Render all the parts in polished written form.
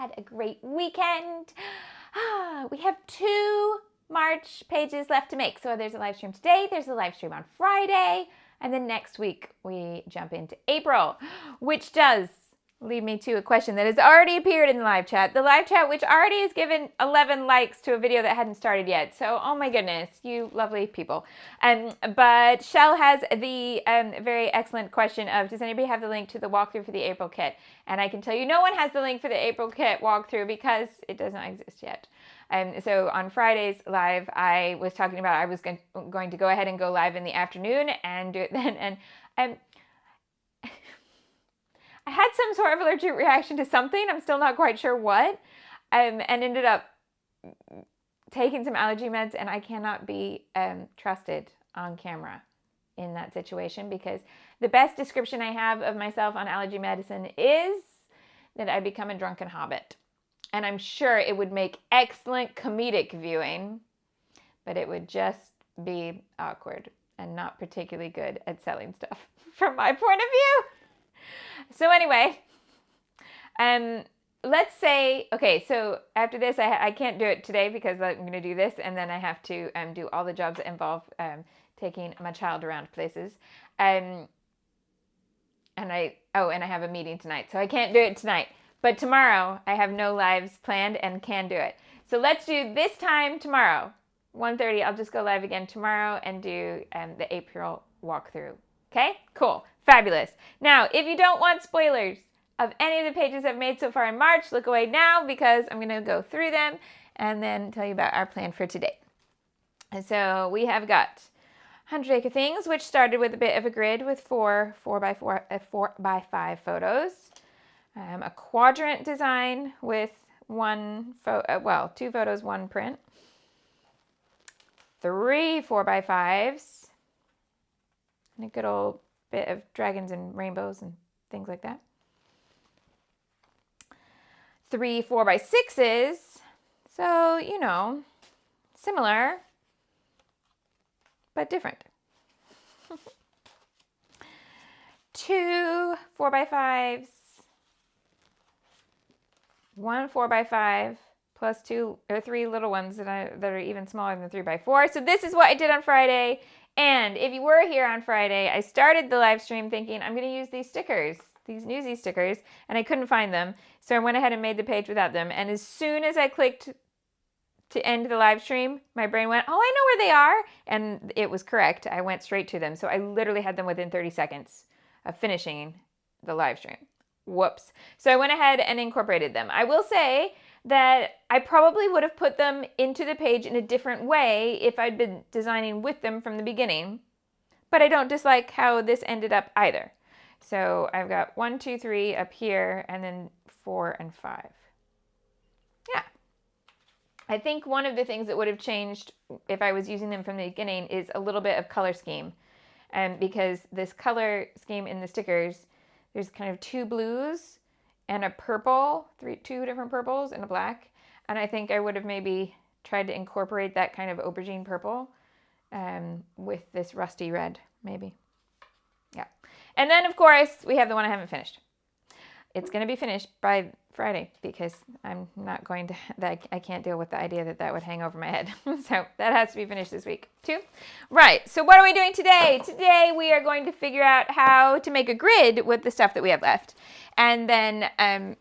had a great weekend. We have 2 March pages left to make. So there's a live stream today, there's a live stream on Friday, and then next week we jump into April, which does lead me to a question that has already appeared in the live chat. The live chat, which already has given 11 likes to a video that hadn't started yet. So, oh my goodness, you lovely people. But Shell has the very excellent question of, does anybody have the link to the walkthrough for the April kit? And I can tell you no one has the link for the April kit walkthrough because it does not exist yet. So on Friday's live, I was talking about I was going to go ahead and go live in the afternoon and do it then. And I had some sort of allergic reaction to something. I'm still not quite sure what. And ended up taking some allergy meds, and I cannot be trusted on camera in that situation because the best description I have of myself on allergy medicine is that I become a drunken hobbit. And I'm sure it would make excellent comedic viewing, but it would just be awkward and not particularly good at selling stuff from my point of view. So anyway, let's say, okay, so after this, I can't do it today because I'm going to do this, and then I have to do all the jobs that involve taking my child around places. And I have a meeting tonight, so I can't do it tonight. But tomorrow, I have no lives planned and can do it. So let's do this time tomorrow, 1:30. I'll just go live again tomorrow and do the April walkthrough. Okay, cool, fabulous. Now, if you don't want spoilers of any of the pages I've made so far in March, look away now because I'm going to go through them and then tell you about our plan for today. And so we have got 100 Acre Things, which started with a bit of a grid with 4 4x5 photos. A quadrant design with 2 photos, 1 print. 3 4x5s. And a good old bit of dragons and rainbows and things like that. 3 4x6s. So, you know, similar, but different. 2 4x5s. 1 4x5 plus 2 or 3 little ones that are even smaller than 3x4. So this is what I did on Friday. And if you were here on Friday, I started the live stream thinking I'm going to use these stickers, these Newsy stickers, and I couldn't find them. So I went ahead and made the page without them. And as soon as I clicked to end the live stream, my brain went, oh, I know where they are. And it was correct. I went straight to them. So I literally had them within 30 seconds of finishing the live stream. Whoops. So I went ahead and incorporated them. I will say that I probably would have put them into the page in a different way if I'd been designing with them from the beginning, but I don't dislike how this ended up either. So I've got 1, 2, 3 up here, and then 4 and 5. Yeah. I think one of the things that would have changed if I was using them from the beginning is a little bit of color scheme. Because this color scheme in the stickers, there's kind of 2 blues and a purple, 2 different purples and a black. And I think I would have maybe tried to incorporate that kind of aubergine purple with this rusty red, maybe. Yeah. And then, of course, we have the one I haven't finished. It's going to be finished by Friday because I'm not going to, I can't deal with the idea that that would hang over my head. So that has to be finished this week too. Right, so what are we doing today? Today we are going to figure out how to make a grid with the stuff that we have left. And then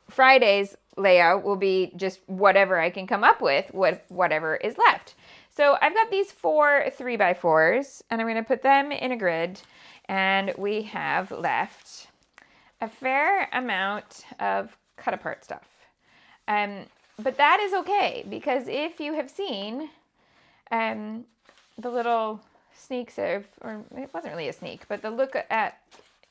Friday's layout will be just whatever I can come up with whatever is left. So I've got these 4 3x4s and I'm going to put them in a grid, and we have left a fair amount of cut apart stuff. But that is okay, because if you have seen the little sneaks of, or it wasn't really a sneak, but the look at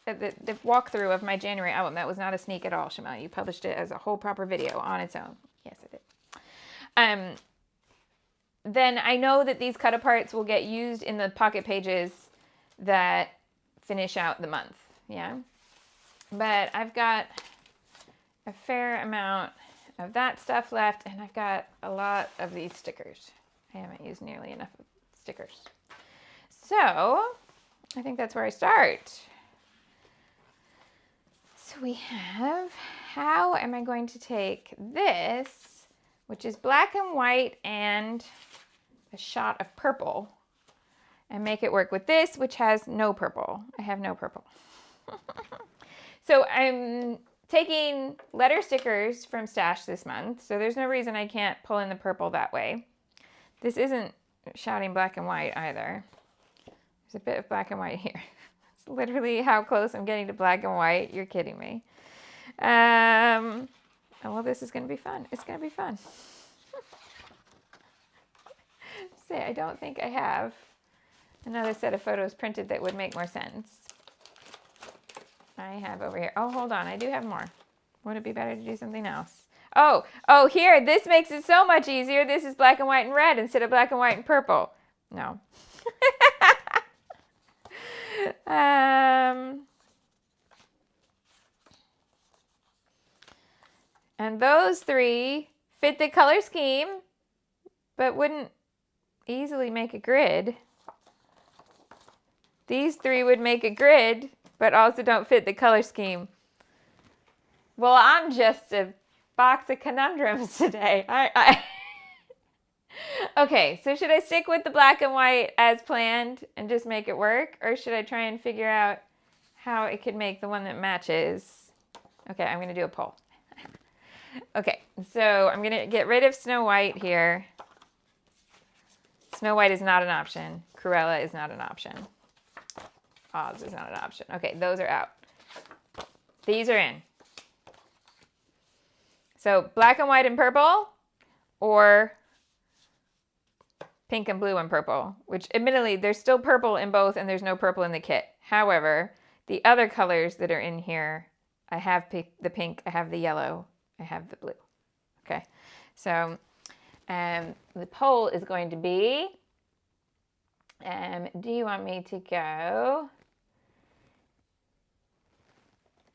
the walkthrough of my January album, that was not a sneak at all, Shimelle. You published it as a whole proper video on its own. Yes, I did. Then I know that these cut aparts will get used in the pocket pages that finish out the month, yeah? But I've got a fair amount of that stuff left, and I've got a lot of these stickers. I haven't used nearly enough stickers. So I think that's where I start. So we have how am I going to take this, which is black and white and a shot of purple, and make it work with this, which has no purple. I have no purple. So I'm taking letter stickers from Stash this month, so there's no reason I can't pull in the purple that way. This isn't shouting black and white either. There's a bit of black and white here. It's literally how close I'm getting to black and white. You're kidding me. Oh, well, this is going to be fun. It's going to be fun. Say, I don't think I have another set of photos printed that would make more sense. I have over here. Oh, hold on. I do have more. Would it be better to do something else? Oh, here. This makes it so much easier. This is black and white and red instead of black and white and purple. No. And those three fit the color scheme, but wouldn't easily make a grid. These three would make a grid, but also don't fit the color scheme. Well, I'm just a box of conundrums today. Okay, so should I stick with the black and white as planned and just make it work? Or should I try and figure out how it could make the one that matches? Okay, I'm going to do a poll. Okay, so I'm going to get rid of Snow White here. Snow White is not an option. Cruella is not an option. Oz is not an option. Okay, those are out. These are in. So black and white and purple, or pink and blue and purple, which admittedly there's still purple in both and there's no purple in the kit. However, the other colors that are in here, I have the pink, I have the yellow, I have the blue. Okay, so the poll is going to be, do you want me to go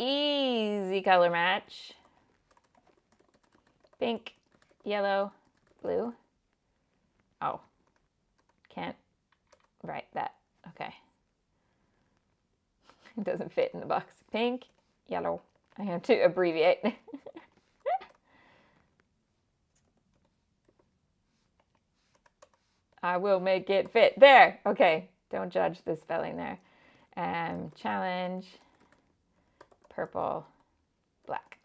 easy color match, pink, yellow, blue? Oh, can't write that. Okay. It doesn't fit in the box. Pink, yellow. I have to abbreviate. I will make it fit. There. Okay. Don't judge the spelling there. Challenge, purple, black.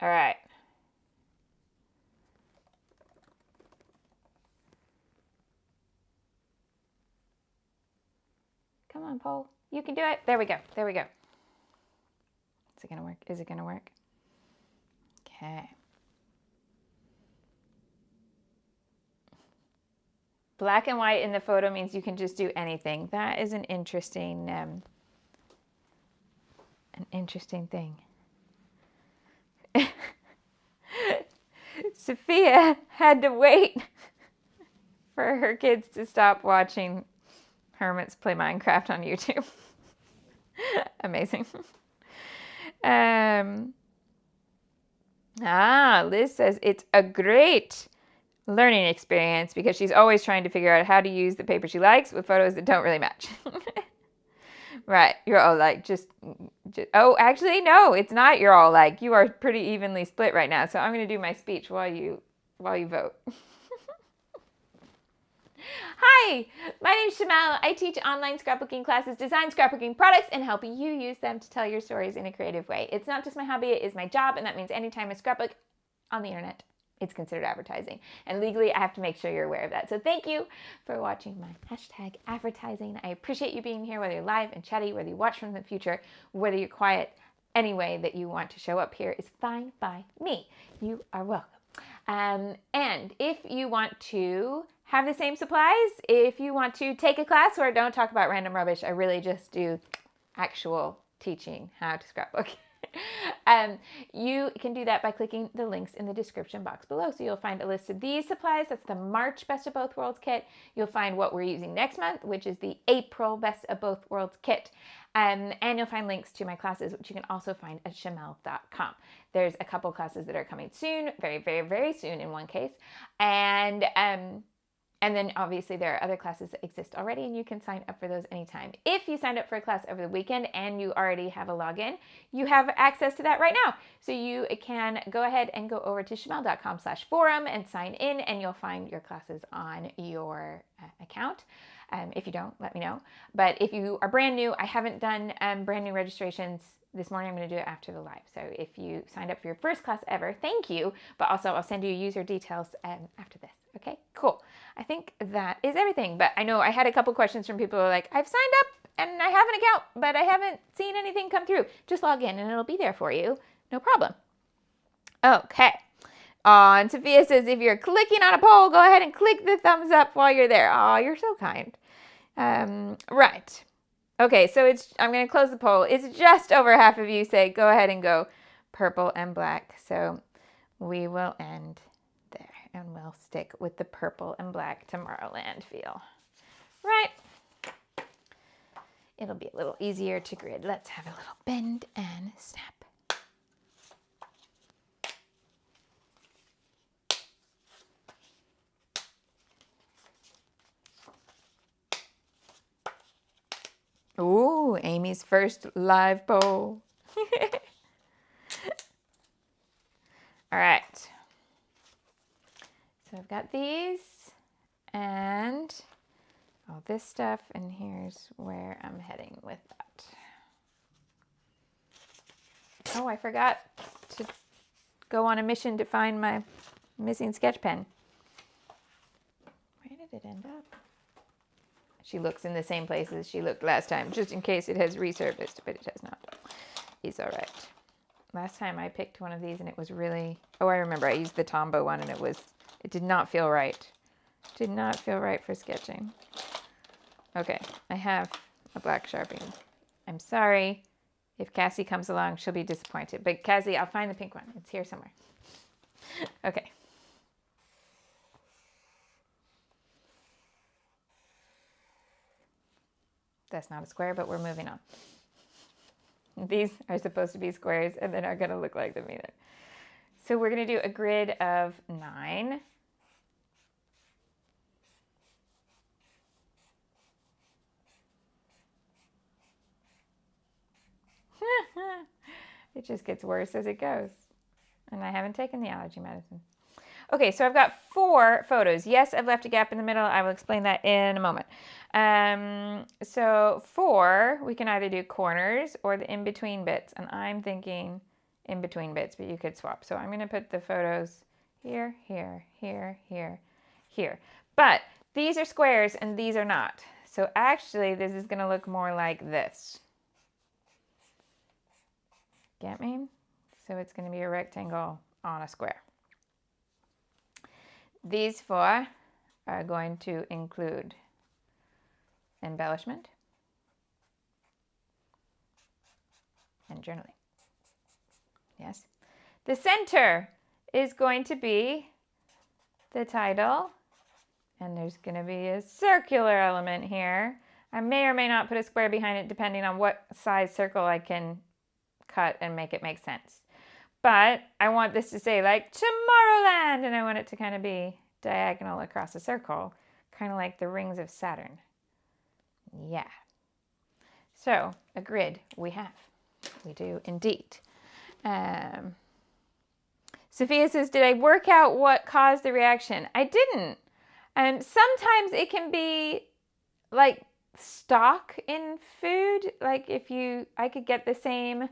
All right. Come on, poll. You can do it. There we go. There we go. Is it going to work? Is it going to work? Okay. Black and white in the photo means you can just do anything. That is an interesting thing. Sophia had to wait for her kids to stop watching hermits play Minecraft on YouTube. Amazing. Liz says it's a great learning experience because she's always trying to figure out how to use the paper she likes with photos that don't really match. Right. You're all like, just, oh, actually, no, it's not you're all like. You are pretty evenly split right now. So I'm going to do my speech while you vote. Hi, my name is Shimelle. I teach online scrapbooking classes, design scrapbooking products, and help you use them to tell your stories in a creative way. It's not just my hobby, it is my job, and that means anytime I scrapbook on the internet, it's considered advertising. And legally, I have to make sure you're aware of that. So thank you for watching my hashtag advertising. I appreciate you being here, whether you're live and chatty, whether you watch from the future, whether you're quiet. Any way that you want to show up here is fine by me. You are welcome. And if you want to have the same supplies, if you want to take a class where I don't talk about random rubbish, I really just do actual teaching how to scrapbook. You can do that by clicking the links in the description box below. So you'll find a list of these supplies. That's the March Best of Both Worlds kit. You'll find what we're using next month, which is the April Best of Both Worlds kit. And you'll find links to my classes, which you can also find at shimelle.com. There's a couple classes that are coming soon, very, very, very soon in one case. And And then obviously there are other classes that exist already, and you can sign up for those anytime. If you signed up for a class over the weekend and you already have a login, you have access to that right now. So you can go ahead and go over to shimelle.com/forum and sign in, and you'll find your classes on your account. If you don't, let me know. But if you are brand new, I haven't done brand new registrations this morning. I'm going to do it after the live. So if you signed up for your first class ever, thank you. But also I'll send you user details after this. Okay, cool. I think that is everything. But I know I had a couple questions from people who are like, I've signed up and I have an account, but I haven't seen anything come through. Just log in and it'll be there for you. No problem. Okay. And Sophia says, if you're clicking on a poll, go ahead and click the thumbs up while you're there. Oh, you're so kind. Right. Okay, so I'm going to close the poll. It's just over half of you say go ahead and go purple and black. So we will end there and we'll stick with the purple and black Tomorrowland feel. Right. It'll be a little easier to grid. Let's have a little bend and snap. Ooh, Amy's first live poll. All right. So I've got these and all this stuff, and here's where I'm heading with that. Oh, I forgot to go on a mission to find my missing sketch pen. Where did it end up? She looks in the same place as she looked last time, just in case it has resurfaced, but it has not. It's all right. Last time I picked one of these and it was really, oh, I remember I used the Tombow one and it did not feel right. Did not feel right for sketching. Okay, I have a black Sharpie. I'm sorry. If Cassie comes along, she'll be disappointed. But Cassie, I'll find the pink one. It's here somewhere. Okay. That's not a square, but we're moving on. These are supposed to be squares, and they're not going to look like them either. So we're going to do a grid of 9. It just gets worse as it goes. And I haven't taken the allergy medicine. Okay, so I've got 4 photos. Yes, I've left a gap in the middle. I will explain that in a moment. So 4, we can either do corners or the in-between bits. And I'm thinking in-between bits, but you could swap. So I'm going to put the photos here, here, here, here, here. But these are squares and these are not. So actually, this is going to look more like this. Get me? So it's going to be a rectangle on a square. These 4 are going to include embellishment and journaling. Yes. The center is going to be the title, and there's going to be a circular element here. I may or may not put a square behind it depending on what size circle I can cut and make it make sense. But I want this to say like Tomorrowland, and I want it to kind of be diagonal across a circle, kind of like the rings of Saturn. Yeah. So a grid we have. We do indeed. Sophia says, did I work out what caused the reaction? I didn't. Sometimes it can be like stock in food. Like I could get the same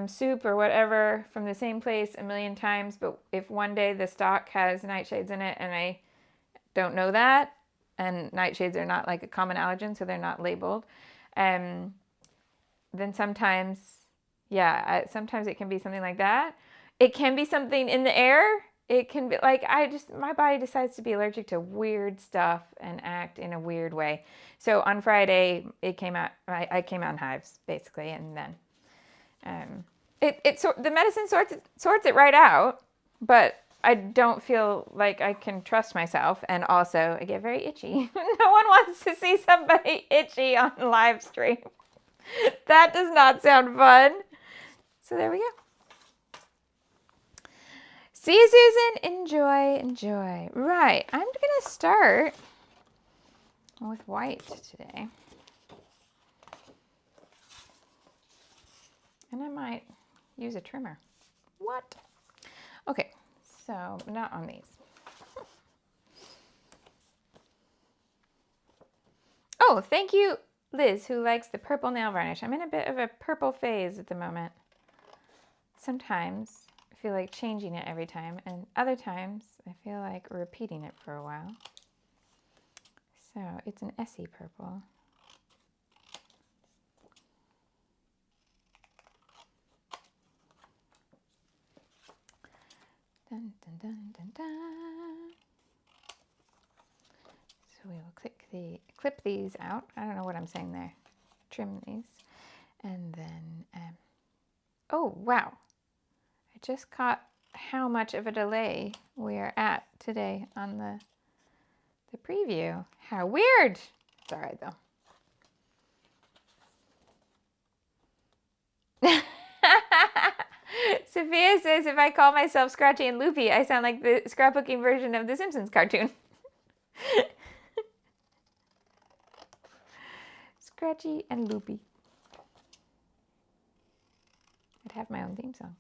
soup or whatever from the same place a million times, but if one day the stock has nightshades in it and I don't know that, and nightshades are not like a common allergen, so they're not labeled, then sometimes, yeah, sometimes it can be something like that. It can be something in the air. It can be like, my body decides to be allergic to weird stuff and act in a weird way. So on Friday, it came out, I came out in hives, basically, and then the medicine sorts it right out, but I don't feel like I can trust myself, and also I get very itchy. No one wants to see somebody itchy on live stream. That does not sound fun. So there we go. See you, Susan. Enjoy, enjoy. Right, I'm gonna start with white today. And I might use a trimmer. What? Okay, so not on these. Oh, thank you, Liz, who likes the purple nail varnish. I'm in a bit of a purple phase at the moment. Sometimes I feel like changing it every time, and other times I feel like repeating it for a while. So it's an Essie purple. Dun, dun, dun, dun, dun. So we will clip these out. I don't know what I'm saying there. Trim these. And then, oh, wow. I just caught how much of a delay we are at today on the preview. How weird. It's all right, though. Sophia says, if I call myself Scratchy and Loopy, I sound like the scrapbooking version of the Simpsons cartoon. Scratchy and Loopy. I'd have my own theme song.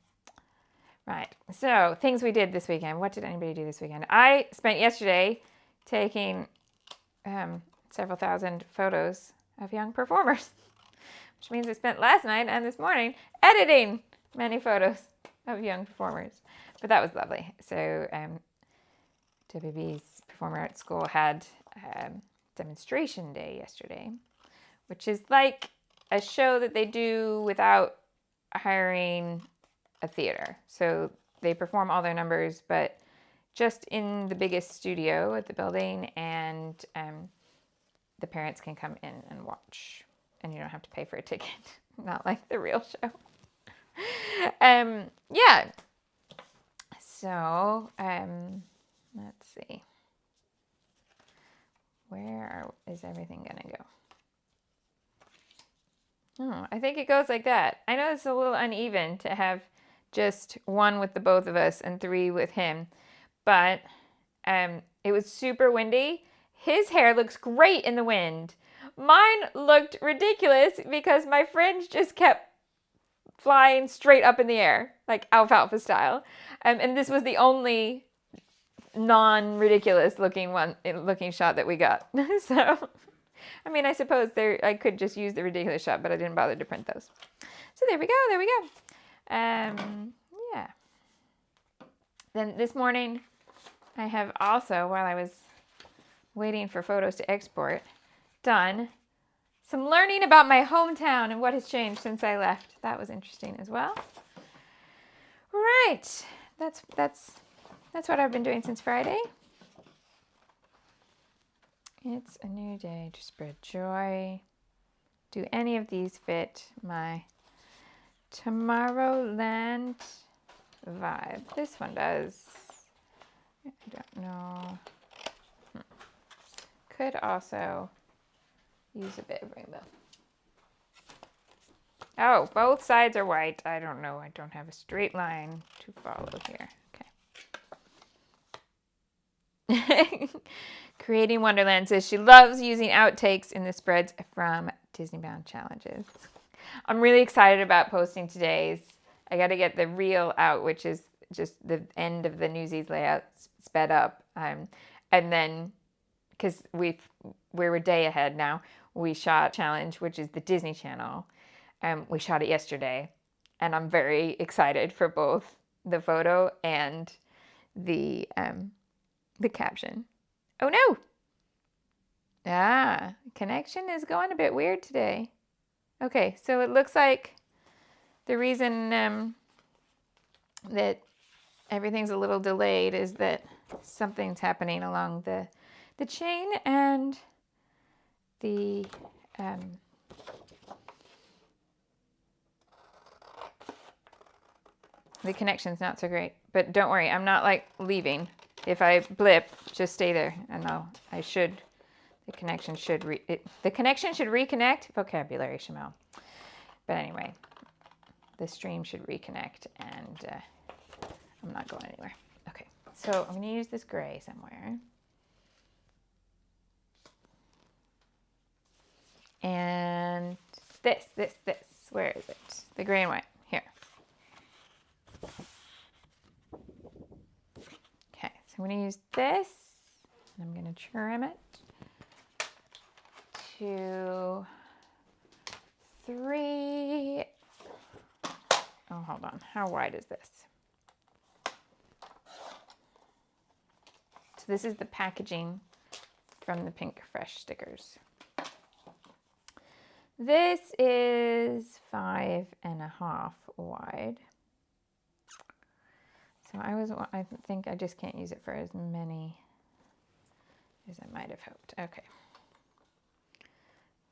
Right, so things we did this weekend. What did anybody do this weekend? I spent yesterday taking several thousand photos of young performers, which means I spent last night and this morning editing many photos of young performers. But that was lovely. So WB's Performer Arts School had demonstration day yesterday, which is like a show that they do without hiring a theater. So they perform all their numbers, but just in the biggest studio at the building, and the parents can come in and watch, and you don't have to pay for a ticket. Not like the real show. Yeah. So, let's see. Where is everything gonna go? Oh, I think it goes like that. I know it's a little uneven to have just one with the both of us and three with him, but it was super windy. His hair looks great in the wind. Mine looked ridiculous because my fringe just kept flying straight up in the air, like alfalfa style. And this was the only non-ridiculous looking shot that we got. So, I mean, I suppose I could just use the ridiculous shot, but I didn't bother to print those. So there we go. Yeah. Then this morning, I have also, while I was waiting for photos to export, done some learning about my hometown and what has changed since I left. That was interesting as well. Right. That's what I've been doing since Friday. It's a new day to spread joy. Do any of these fit my Tomorrowland vibe? This one does. I don't know. Could also use a bit of rainbow. Oh, both sides are white. I don't know. I don't have a straight line to follow here. Okay. Creating Wonderland says she loves using outtakes in the spreads from Disney Bound challenges. I'm really excited about posting today's. I got to get the reel out, which is just the end of the Newsies layout sped up. And then, because we're a day ahead now, we shot challenge, which is the Disney Channel. We shot it yesterday, and I'm very excited for both the photo and the caption. Oh no! Connection is going a bit weird today. Okay, so it looks like the reason that everything's a little delayed is that something's happening along the chain, and the connection's not so great. But don't worry, I'm not like leaving. If I blip, just stay there, and the connection should reconnect. Vocabulary, Shimelle. But anyway, the stream should reconnect, and I'm not going anywhere. So I'm going to use this gray somewhere. And this. Where is it? The gray and white. Here. Okay, so I'm going to use this. And I'm going to trim it to 3. Oh, hold on. How wide is this? So this is the packaging from the Pink Fresh stickers. This is 5.5 wide. So I think I just can't use it for as many as I might have hoped. Okay.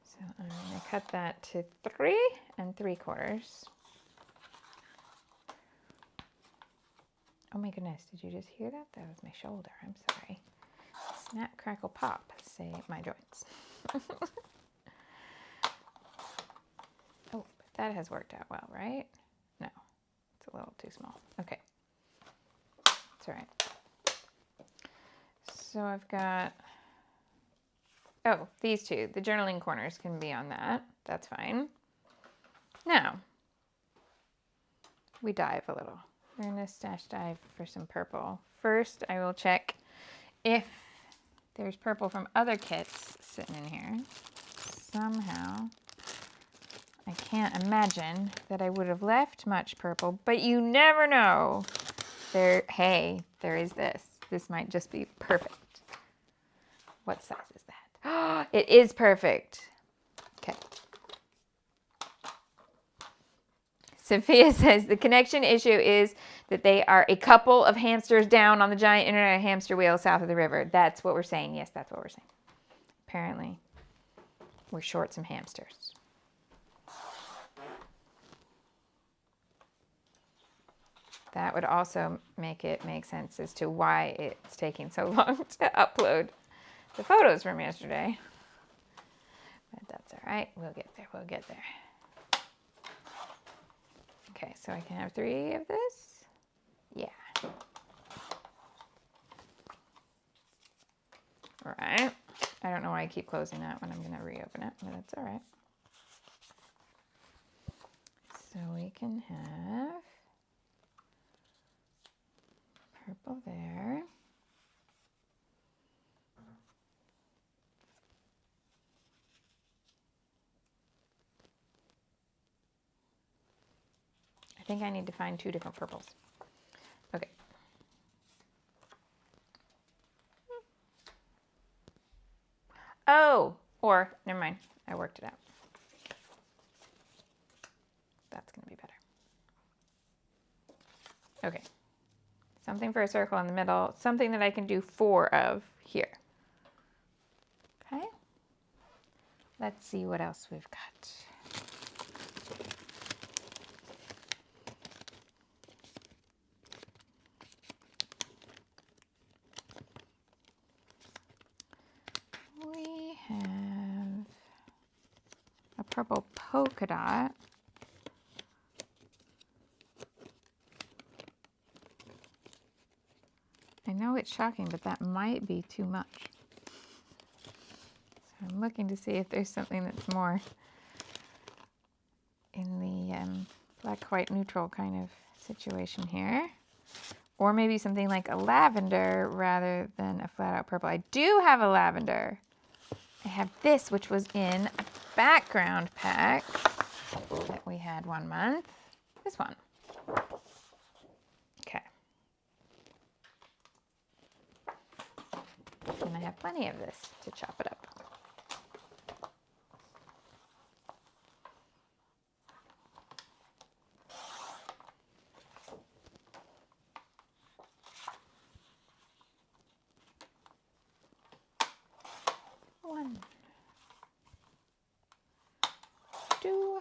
So I'm going to cut that to 3 3/4. Oh my goodness, did you just hear that? That was my shoulder. I'm sorry. Snap, crackle, pop, say my joints. Oh, but that has worked out well, right? No, it's a little too small. Okay. It's all right. So I've got, oh, these two. The journaling corners can be on that. That's fine. Now, we dive a little. We're going to stash dive for some purple. First, I will check if there's purple from other kits sitting in here. Somehow, I can't imagine that I would have left much purple, but you never know. Hey, there is this. This might just be perfect. What size is that? It is perfect. Okay. Sophia says the connection issue is that they are a couple of hamsters down on the giant internet hamster wheel south of the river. That's what we're saying. Yes, that's what we're saying. Apparently, we're short some hamsters. That would also make it make sense as to why it's taking so long to upload the photos from yesterday. But that's all right. We'll get there. We'll get there. Okay, so I can have 3 of this. Yeah. All right. I don't know why I keep closing that when I'm going to reopen it, but that's all right. So we can have purple there. I think I need to find 2 different purples. Okay. Oh, or never mind. I worked it out. That's going to be better. Okay. Something for a circle in the middle. Something that I can do 4 of here. Okay. Let's see what else we've got. We have a purple polka dot. I know it's shocking, but that might be too much. So I'm looking to see if there's something that's more in the black, white, neutral kind of situation here. Or maybe something like a lavender rather than a flat out purple. I do have a lavender. I have this, which was in a background pack that we had one month. This one. Okay. And I have plenty of this to chop it up. One, 2,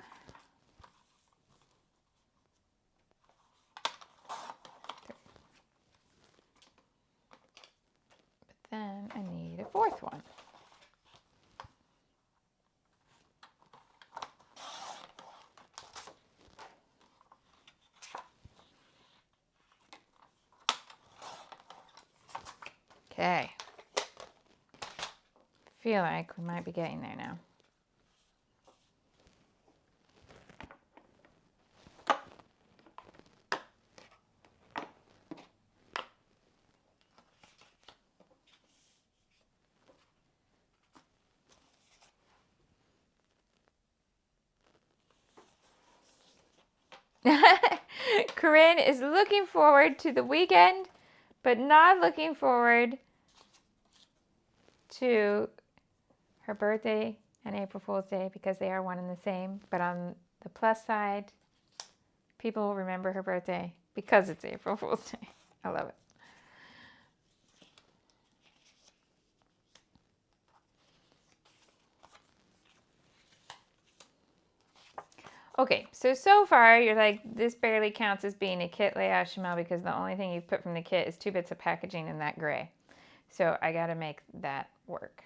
3. But then I need a 4th one. Okay. Feel like we might be getting there now. Corinne is looking forward to the weekend, but not looking forward to her birthday and April Fool's Day because they are one and the same. But on the plus side, people will remember her birthday because it's April Fool's Day. I love it. Okay, so far you're like, this barely counts as being a kit layout, Shimelle, because the only thing you've put from the kit is 2 bits of packaging in that gray. So I got to make that work.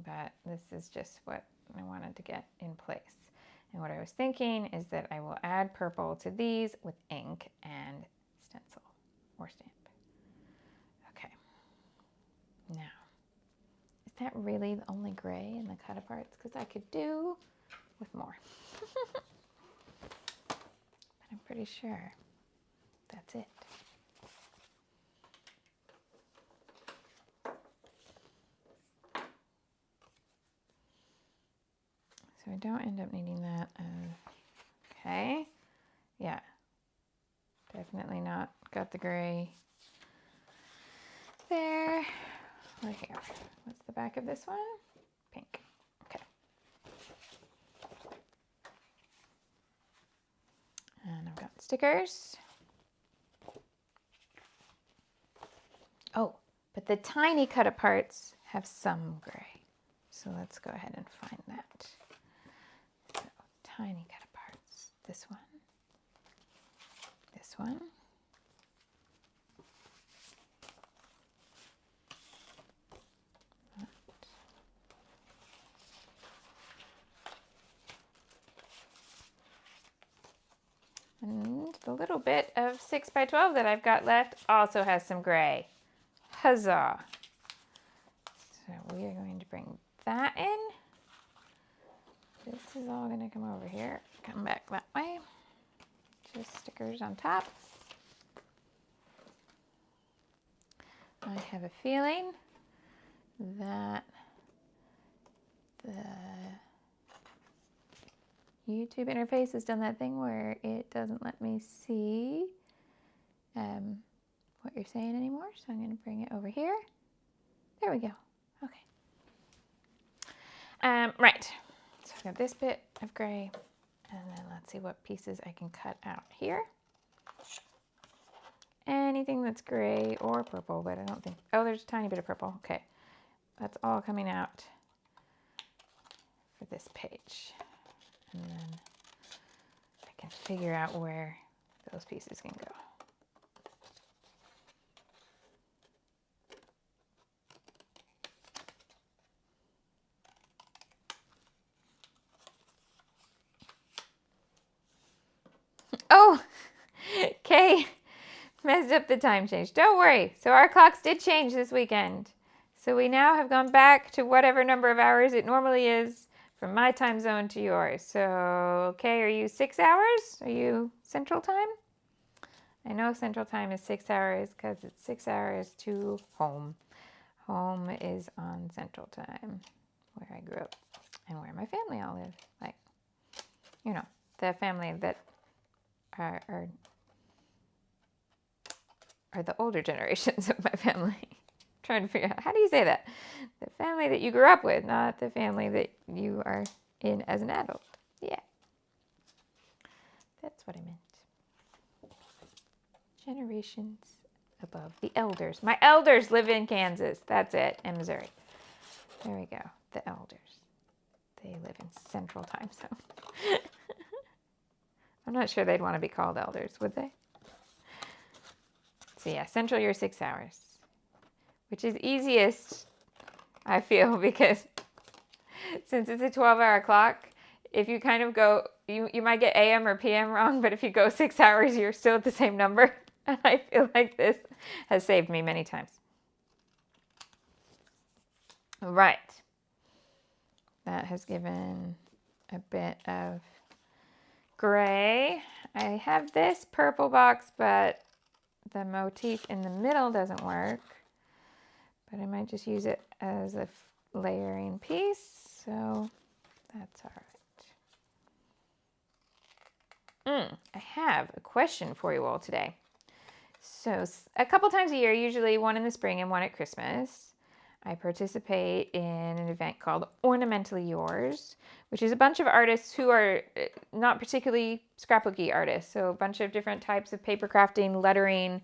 But this is just what I wanted to get in place. And what I was thinking is that I will add purple to these with ink and stencil or stamp. Okay. Now, is that really the only gray in the cut aparts? Because I could do with more. I'm pretty sure that's it. So I don't end up needing that. Okay. Yeah. Definitely not got the gray there or here. What's the back of this one? Pink. Okay. And I've got stickers. Oh, but the tiny cut aparts have some gray. So let's go ahead and find that. So tiny cut aparts. This one. This one. And the little bit of 6 by 12 that I've got left also has some gray. Huzzah! So we are going to bring that in. This is all going to come over here. Come back that way. Just stickers on top. I have a feeling that the YouTube interface has done that thing where it doesn't let me see what you're saying anymore. So I'm going to bring it over here. There we go. Okay. Right. So I've got this bit of gray, and then let's see what pieces I can cut out here. Anything that's gray or purple, but I don't think, oh, there's a tiny bit of purple. Okay. That's all coming out for this page. And then I can figure out where those pieces can go. Oh, Kay messed up the time change. Don't worry. So our clocks did change this weekend. So we now have gone back to whatever number of hours it normally is from my time zone to yours. So, Kay, are you 6 hours? Are you Central Time? I know Central Time is 6 hours because it's 6 hours to home. Home is on Central Time, where I grew up and where my family all live. Like, you know, the family that are the older generations of my family. Trying to figure out, how do you say that? The family that you grew up with, not the family that you are in as an adult. Yeah. That's what I meant. Generations above the elders. My elders live in Kansas. That's it. And Missouri. There we go. The elders. They live in Central Time Zone. I'm not sure they'd want to be called elders, would they? So yeah, Central, you're 6 hours. Which is easiest, I feel, because since it's a 12-hour clock, if you kind of go, you might get AM or PM wrong, but if you go 6 hours, you're still at the same number. And I feel like this has saved me many times. Right. That has given a bit of gray. I have this purple box, but the motif in the middle doesn't work. But I might just use it as a layering piece, so that's all right. I have a question for you all today. So a couple times a year, usually one in the spring and one at Christmas, I participate in an event called Ornamentally Yours, which is a bunch of artists who are not particularly scrapbooky artists. So a bunch of different types of paper crafting, lettering,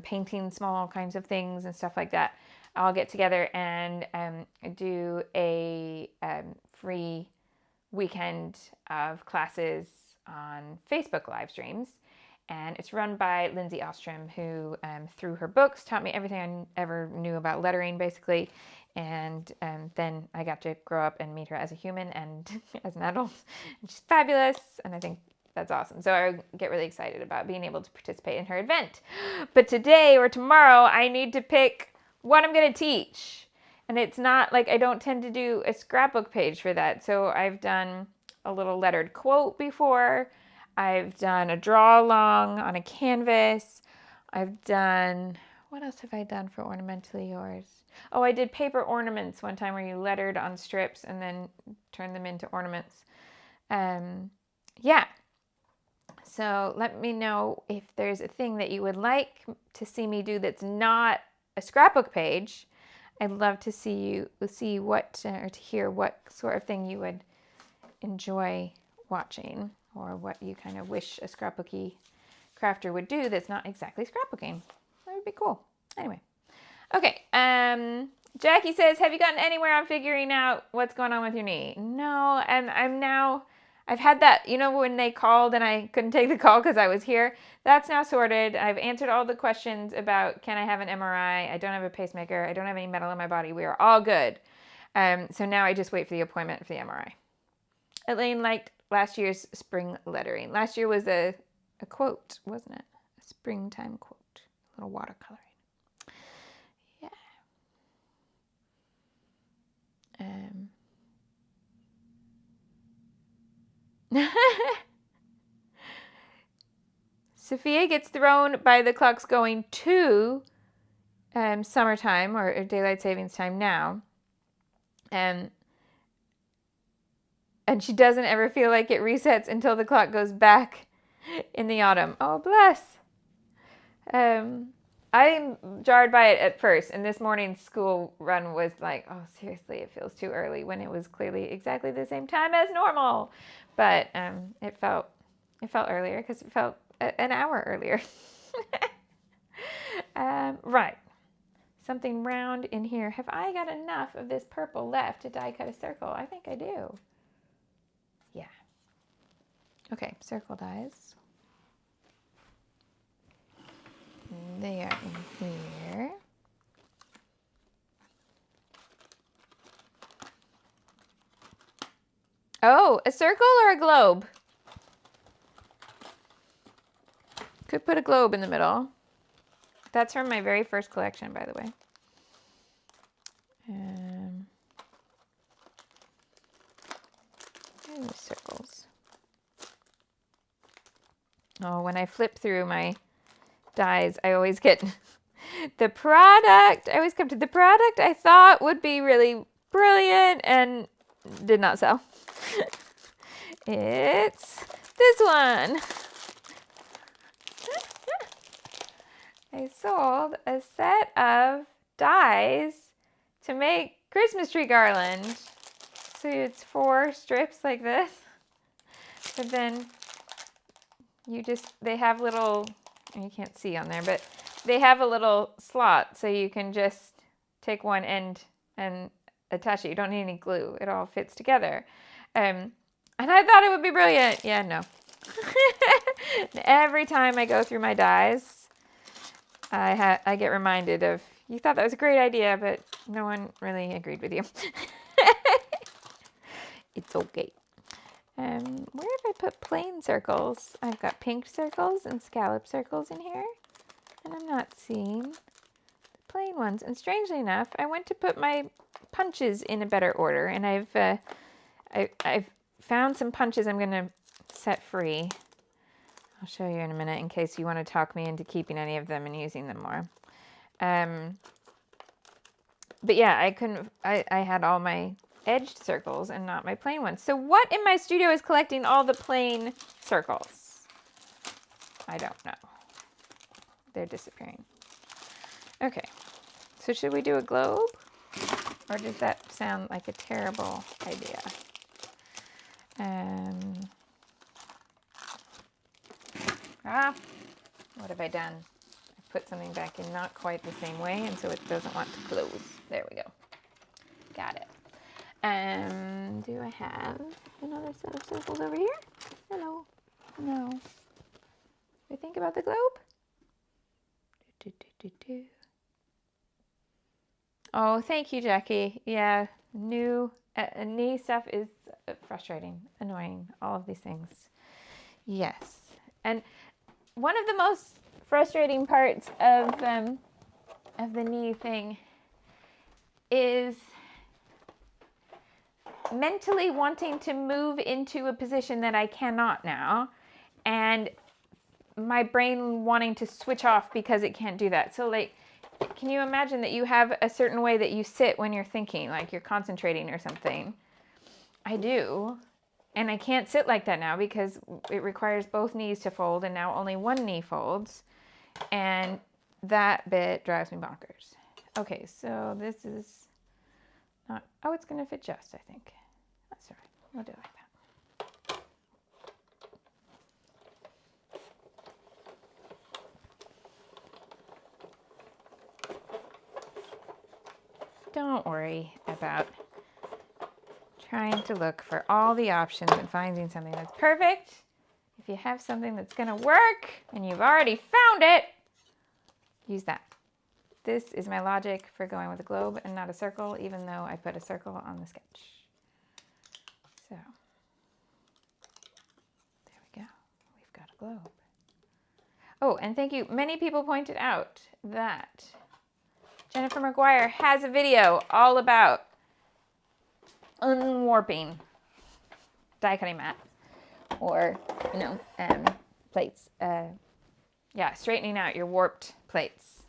painting small kinds of things and stuff like that. I'll get together and do a free weekend of classes on Facebook live streams. And it's run by Lindsay Ostrom, who through her books taught me everything I ever knew about lettering, basically. And then I got to grow up and meet her as a human and as an adult. And she's fabulous, and I think that's awesome. So I get really excited about being able to participate in her event. But today or tomorrow, I need to pick what I'm going to teach. And it's not like I don't tend to do a scrapbook page for that. So I've done a little lettered quote before. I've done a draw along on a canvas. I've done, what else have I done for Ornamentally Yours? Oh, I did paper ornaments one time where you lettered on strips and then turned them into ornaments. Yeah. So let me know if there's a thing that you would like to see me do that's not a scrapbook page. I'd love to see what, or to hear what sort of thing you would enjoy watching, or what you kind of wish a scrapbooky crafter would do that's not exactly scrapbooking. That would be cool. Anyway. Okay. Jackie says, have you gotten anywhere on figuring out what's going on with your knee? No, and I've had that, you know, when they called and I couldn't take the call because I was here. That's now sorted. I've answered all the questions about, can I have an MRI? I don't have a pacemaker. I don't have any metal in my body. We are all good. So now I just wait for the appointment for the MRI. Elaine liked last year's spring lettering. Last year was a quote, wasn't it? A springtime quote. A little watercoloring. Yeah. Sophia gets thrown by the clocks going to summertime or daylight savings time now. And she doesn't ever feel like it resets until the clock goes back in the autumn. Oh, bless. I'm jarred by it at first, and this morning's school run was like, oh, seriously, it feels too early, when it was clearly exactly the same time as normal. But it felt earlier because it felt an hour earlier. Right. Something round in here. Have I got enough of this purple left to die cut a circle? I think I do. Yeah. Okay, circle dies. They are in here. Oh, a circle or a globe? Could put a globe in the middle. That's from my very first collection, by the way. And the circles. Oh, when I flip through my dies, I always get the product. I always come to the product I thought would be really brilliant and did not sell. It's this one. I sold a set of dies to make Christmas tree garland. So it's 4 strips like this. But then they have little, you can't see on there, but they have a little slot so you can just take one end and attach it. You don't need any glue. It all fits together. And I thought it would be brilliant. Yeah, no. Every time I go through my dies, I get reminded of, you thought that was a great idea, but no one really agreed with you. It's okay. Where have I put plain circles? I've got pink circles and scallop circles in here, and I'm not seeing the plain ones. And strangely enough, I went to put my punches in a better order, and I've found some punches I'm going to set free. I'll show you in a minute in case you want to talk me into keeping any of them and using them more. But yeah, I had all my edged circles and not my plain ones. So what in my studio is collecting all the plain circles? I don't know. They're disappearing. Okay, so should we do a globe? Or does that sound like a terrible idea? What have I done? I put something back in not quite the same way, and so it doesn't want to close. There we go. Got it. Do I have another set of circles over here? Hello. No. Do I think about the globe? Oh, thank you, Jackie. Yeah, new knee stuff is frustrating, annoying, all of these things. Yes. And one of the most frustrating parts of the knee thing is mentally wanting to move into a position that I cannot now, and my brain wanting to switch off because it can't do that. So like, can you imagine that you have a certain way that you sit when you're thinking, like you're concentrating or something? I do. And I can't sit like that now because it requires both knees to fold, and now only one knee folds. And that bit drives me bonkers. Okay, so this is not, oh, it's going to fit just, I think. That's all right. We'll do it like that. Don't worry about trying to look for all the options and finding something that's perfect. If you have something that's going to work and you've already found it, use that. This is my logic for going with a globe and not a circle, even though I put a circle on the sketch. So, there we go. We've got a globe. Oh, and thank you. Many people pointed out that Jennifer McGuire has a video all about unwarping die cutting mats, or, you know, plates. Yeah, straightening out your warped plates.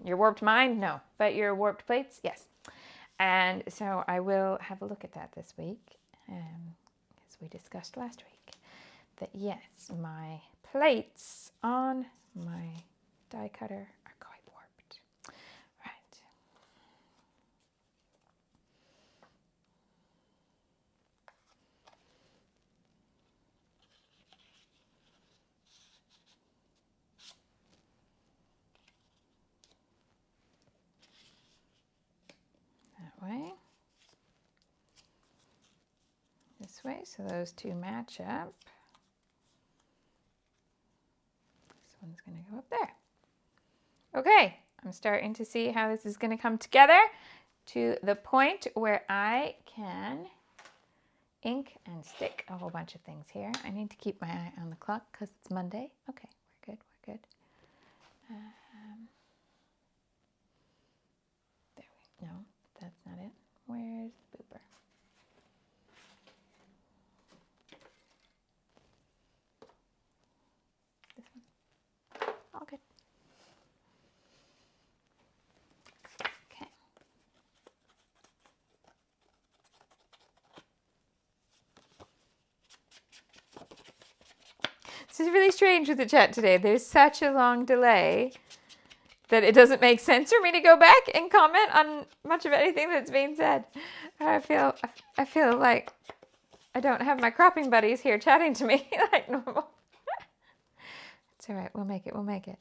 Your warped mind? No. But your warped plates? Yes. And so I will have a look at that this week, as we discussed last week. That yes, my plates on my die cutter are quite warped. Right. Way, this way, so those two match up. This one's going to go up there. Okay, I'm starting to see how this is going to come together to the point where I can ink and stick a whole bunch of things here. I need to keep my eye on the clock because it's Monday. Okay, we're good, we're good. There we go. No. That's not it. Where's the booper? This one. All good. Okay. This is really strange with the chat today. There's such a long delay that it doesn't make sense for me to go back and comment on much of anything that's being said. I feel like I don't have my cropping buddies here chatting to me like normal. It's all right. We'll make it. We'll make it.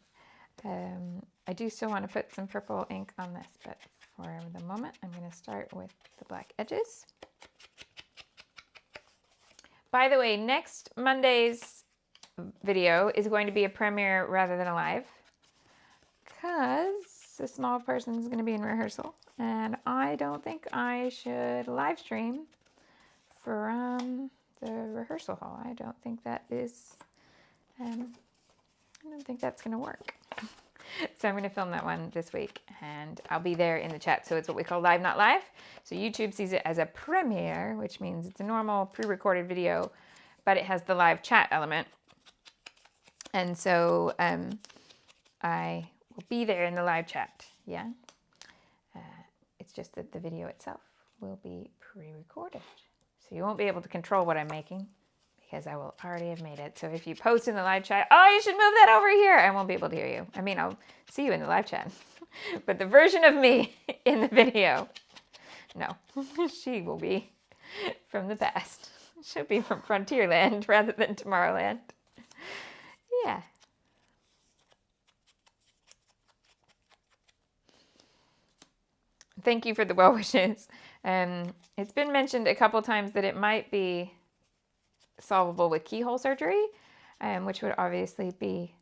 I do still want to put some purple ink on this, but for the moment, I'm going to start with the black edges. By the way, next Monday's video is going to be a premiere rather than a live, because a small person is going to be in rehearsal, and I don't think I should live stream from the rehearsal hall. I don't think that is, I don't think that's going to work. So I'm going to film that one this week, and I'll be there in the chat. So it's what we call live, not live. So YouTube sees it as a premiere, which means it's a normal pre-recorded video, but it has the live chat element. And so I will be there in the live chat. Yeah. It's just that the video itself will be pre-recorded. So you won't be able to control what I'm making because I will already have made it. So if you post in the live chat, oh, you should move that over here, I won't be able to hear you. I mean, I'll see you in the live chat. But the version of me in the video, no, she will be from the past. She'll be from Frontierland rather than Tomorrowland. Yeah. Thank you for the well wishes. It's been mentioned a couple times that it might be solvable with keyhole surgery, which would obviously be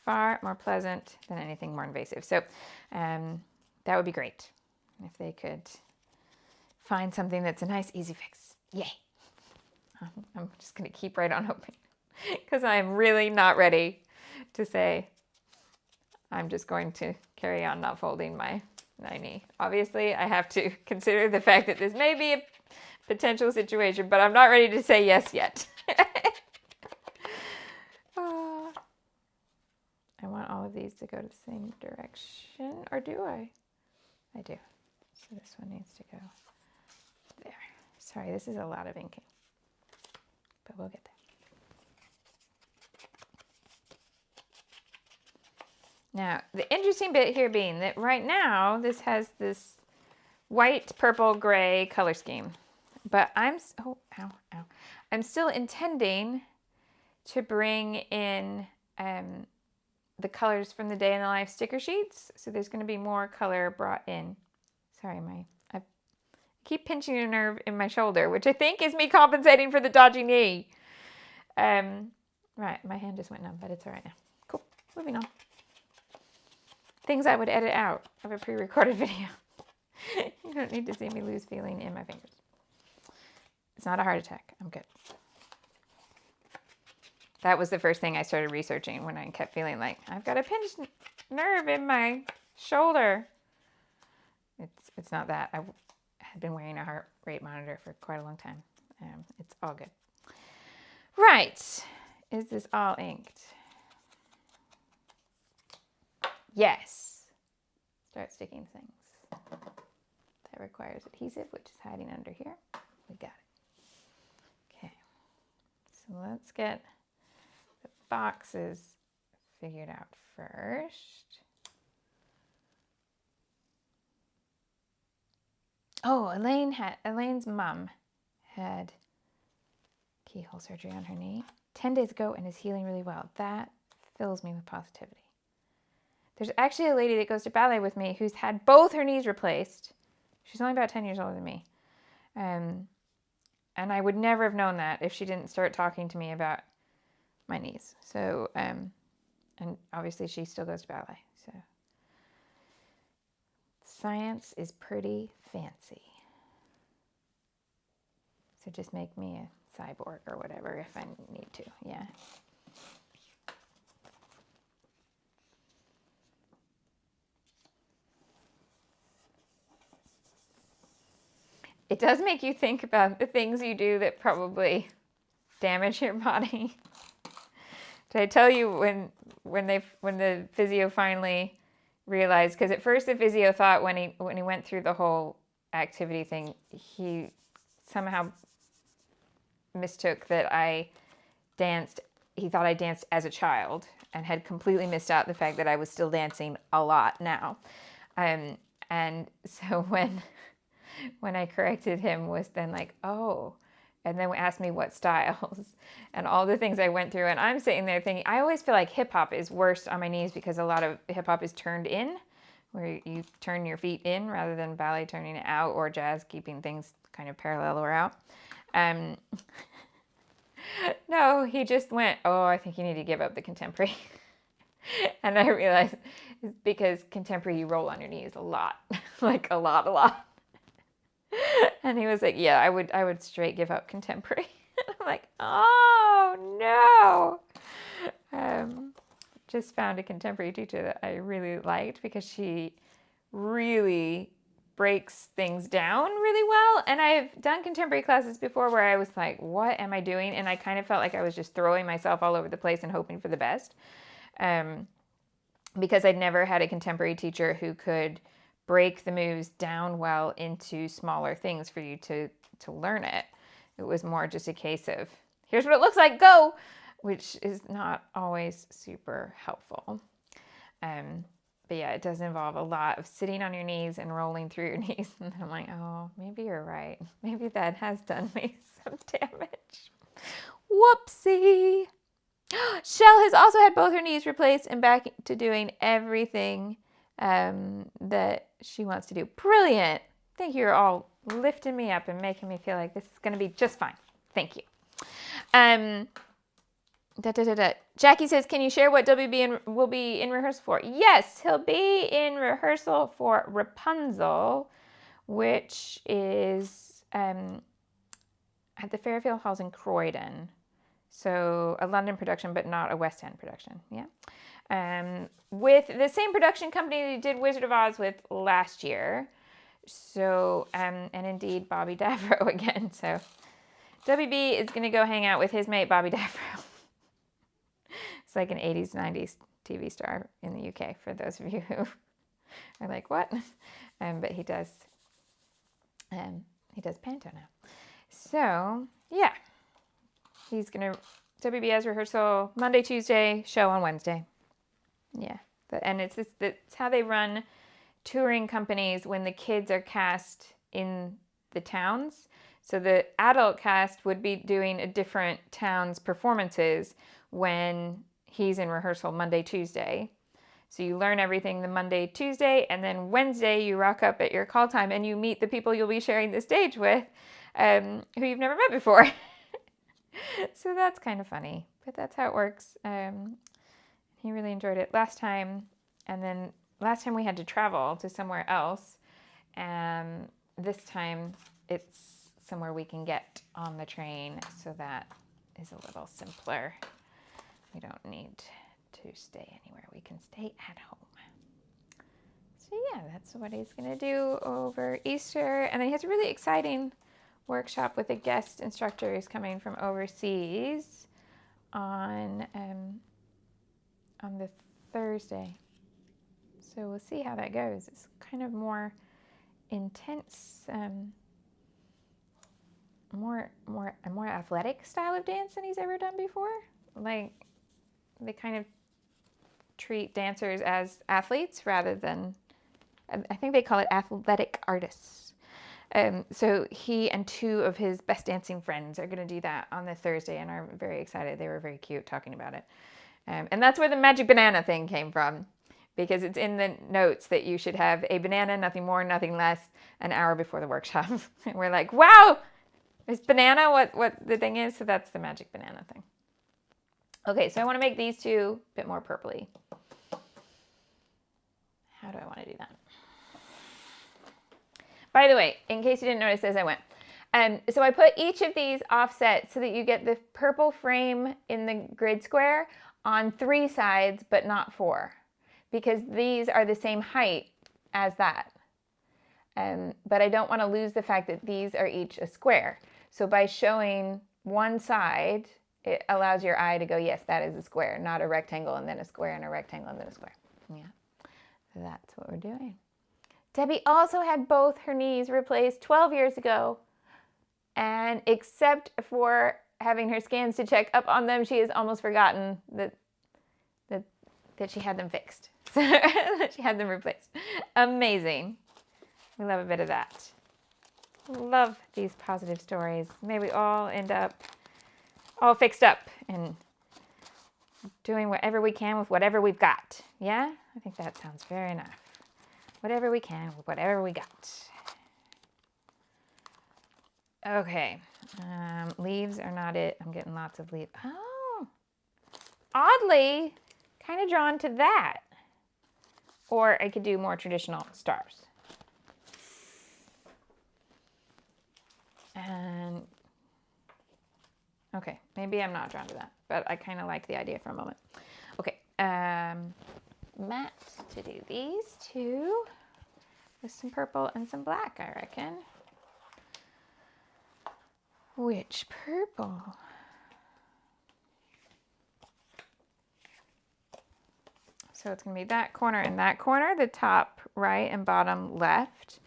far more pleasant than anything more invasive. So that would be great if they could find something that's a nice, easy fix. Yay. I'm just going to keep right on hoping because I'm really not ready to say I'm just going to carry on not folding my knee. Obviously, I have to consider the fact that this may be a potential situation, but I'm not ready to say yes yet. I want all of these to go to the same direction, or do I? I do. So this one needs to go there. Sorry, this is a lot of inking, but we'll get there. Now, the interesting bit here being that right now, this has this white, purple, gray color scheme. But I'm still intending to bring in the colors from the Day in the Life sticker sheets. So there's going to be more color brought in. Sorry, I keep pinching a nerve in my shoulder, which I think is me compensating for the dodgy knee. Right, my hand just went numb, but it's all right now. Cool, moving on. Things I would edit out of a pre-recorded video. You don't need to see me lose feeling in my fingers. It's not a heart attack. I'm good. That was the first thing I started researching when I kept feeling like I've got a pinched nerve in my shoulder. It's not that. I had been wearing a heart rate monitor for quite a long time. It's all good. Right. Is this all inked? Yes. Start sticking things. That requires adhesive, which is hiding under here. We got it. Okay. So let's get the boxes figured out first. Oh, Elaine's mom had keyhole surgery on her knee 10 days ago and is healing really well. That fills me with positivity. There's actually a lady that goes to ballet with me who's had both her knees replaced. She's only about 10 years older than me. And I would never have known that if she didn't start talking to me about my knees. So, and obviously she still goes to ballet. So science is pretty fancy. So just make me a cyborg or whatever if I need to, yeah. It does make you think about the things you do that probably damage your body. Did I tell you when the physio finally realized? Because at first the physio thought when he went through the whole activity thing, he somehow mistook that I danced. He thought I danced as a child and had completely missed out the fact that I was still dancing a lot now. And so when I corrected him was then like, oh, and then asked me what styles and all the things I went through. And I'm sitting there thinking, I always feel like hip hop is worst on my knees because a lot of hip hop is turned in, where you turn your feet in rather than ballet turning it out, or jazz keeping things kind of parallel or out. No, he just went, oh, I think you need to give up the contemporary. And I realized it's because contemporary, you roll on your knees a lot, like a lot. And he was like, yeah, I would straight give up contemporary. I'm like, oh, no. just found a contemporary teacher that I really liked because she really breaks things down really well. And I've done contemporary classes before where I was like, what am I doing? And I kind of felt like I was just throwing myself all over the place and hoping for the best. Because I'd never had a contemporary teacher who could break the moves down well into smaller things for you to learn it. It was more just a case of, here's what it looks like, go, which is not always super helpful. But yeah, it does involve a lot of sitting on your knees and rolling through your knees. And I'm like, oh, maybe you're right. Maybe that has done me some damage. Whoopsie. Shell has also had both her knees replaced and back to doing everything that she wants to do. Brilliant. Thank you. You're all lifting me up and making me feel like this is going to be just fine. Thank you. Jackie says, can you share what WB will be in rehearsal for? Yes, he'll be in rehearsal for Rapunzel, which is at the Fairfield Halls in Croydon. So a London production, but not a West End production. Yeah. With the same production company that did Wizard of Oz with last year. So, and indeed Bobby Davro again. So WB is going to go hang out with his mate, Bobby Davro. It's like an 80s, 90s TV star in the UK, for those of you who are like, what? But he does panto now. So, yeah. He's going to, WB has rehearsal Monday, Tuesday, show on Wednesday. Yeah. And it's how they run touring companies when the kids are cast in the towns. So the adult cast would be doing a different town's performances when he's in rehearsal Monday, Tuesday. So you learn everything the Monday, Tuesday, and then Wednesday you rock up at your call time and you meet the people you'll be sharing the stage with who you've never met before. So that's kind of funny, but that's how it works. He really enjoyed it last time. And then last time we had to travel to somewhere else. And this time it's somewhere we can get on the train. So that is a little simpler. We don't need to stay anywhere. We can stay at home. So yeah, that's what he's going to do over Easter. And then he has a really exciting workshop with a guest instructor who's coming from overseas on the Thursday. So we'll see how that goes. It's kind of more intense, more athletic style of dance than he's ever done before. Like, they kind of treat dancers as athletes rather than, I think they call it athletic artists. So he and two of his best dancing friends are going to do that on the Thursday and are very excited. They were very cute talking about it. And that's where the magic banana thing came from, because it's in the notes that you should have a banana, nothing more, nothing less, an hour before the workshop. And we're like, wow, is banana what the thing is? So that's the magic banana thing. Okay, so I want to make these two a bit more purpley. How do I want to do that? By the way, in case you didn't notice as I went, so I put each of these offset so that you get the purple frame in the grid square on 3 sides, but not 4, because these are the same height as that. But I don't want to lose the fact that these are each a square. So by showing one side, it allows your eye to go, yes, that is a square, not a rectangle and then a square and a rectangle and then a square. Yeah, so that's what we're doing. Debbie also had both her knees replaced 12 years ago, and except for having her scans to check up on them, she has almost forgotten that she had them fixed. That she had them replaced. Amazing. We love a bit of that. Love these positive stories. May we all end up all fixed up and doing whatever we can with whatever we've got. Yeah? I think that sounds fair enough. Whatever we can with whatever we got. Okay. Leaves are not it. I'm getting lots of leaves. Oh. Oddly, kind of drawn to that. Or I could do more traditional stars. And okay, maybe I'm not drawn to that, but I kind of like the idea for a moment. Okay, matte to do these two with some purple and some black, I reckon. Which purple? So it's going to be that corner and that corner, the top right and bottom left,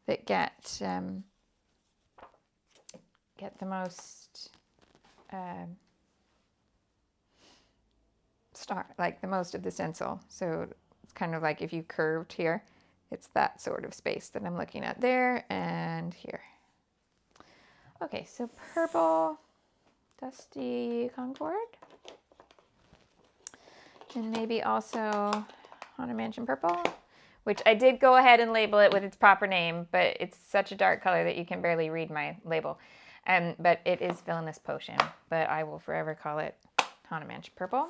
that get the most like the most of the stencil. So it's kind of like if you curved here, it's that sort of space that I'm looking at there and here. Okay, so purple, Dusty Concord. And maybe also Haunted Mansion purple, which I did go ahead and label it with its proper name, but it's such a dark color that you can barely read my label. But it is Villainous Potion, but I will forever call it Haunted Mansion purple.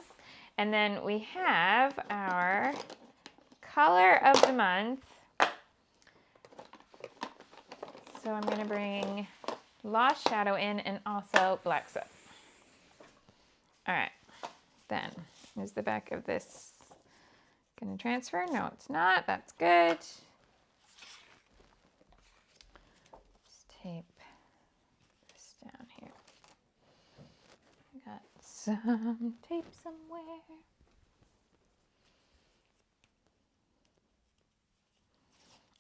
And then we have our color of the month. So I'm going to bring Lost Shadow in and also Black Soot. All right, then is the back of this going to transfer? No, it's not. That's good. Just tape this down here. I got some tape somewhere.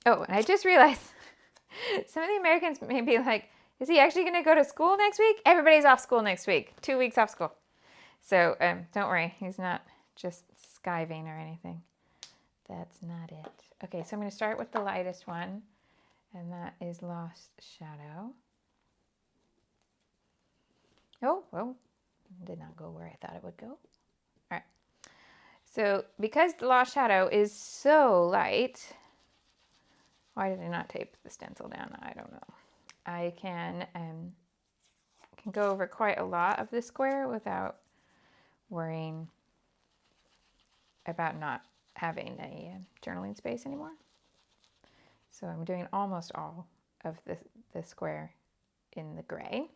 Oh, and I just realized some of the Americans may be like, is he actually going to go to school next week? Everybody's off school next week. 2 weeks off school. So don't worry. He's not just skiving or anything. That's not it. Okay, so I'm going to start with the lightest one, and that is Lost Shadow. Oh, well, did not go where I thought it would go. All right. So because the Lost Shadow is so light, why did I not tape the stencil down? I don't know. I can go over quite a lot of the square without worrying about not having a journaling space anymore. So I'm doing almost all of the square in the gray.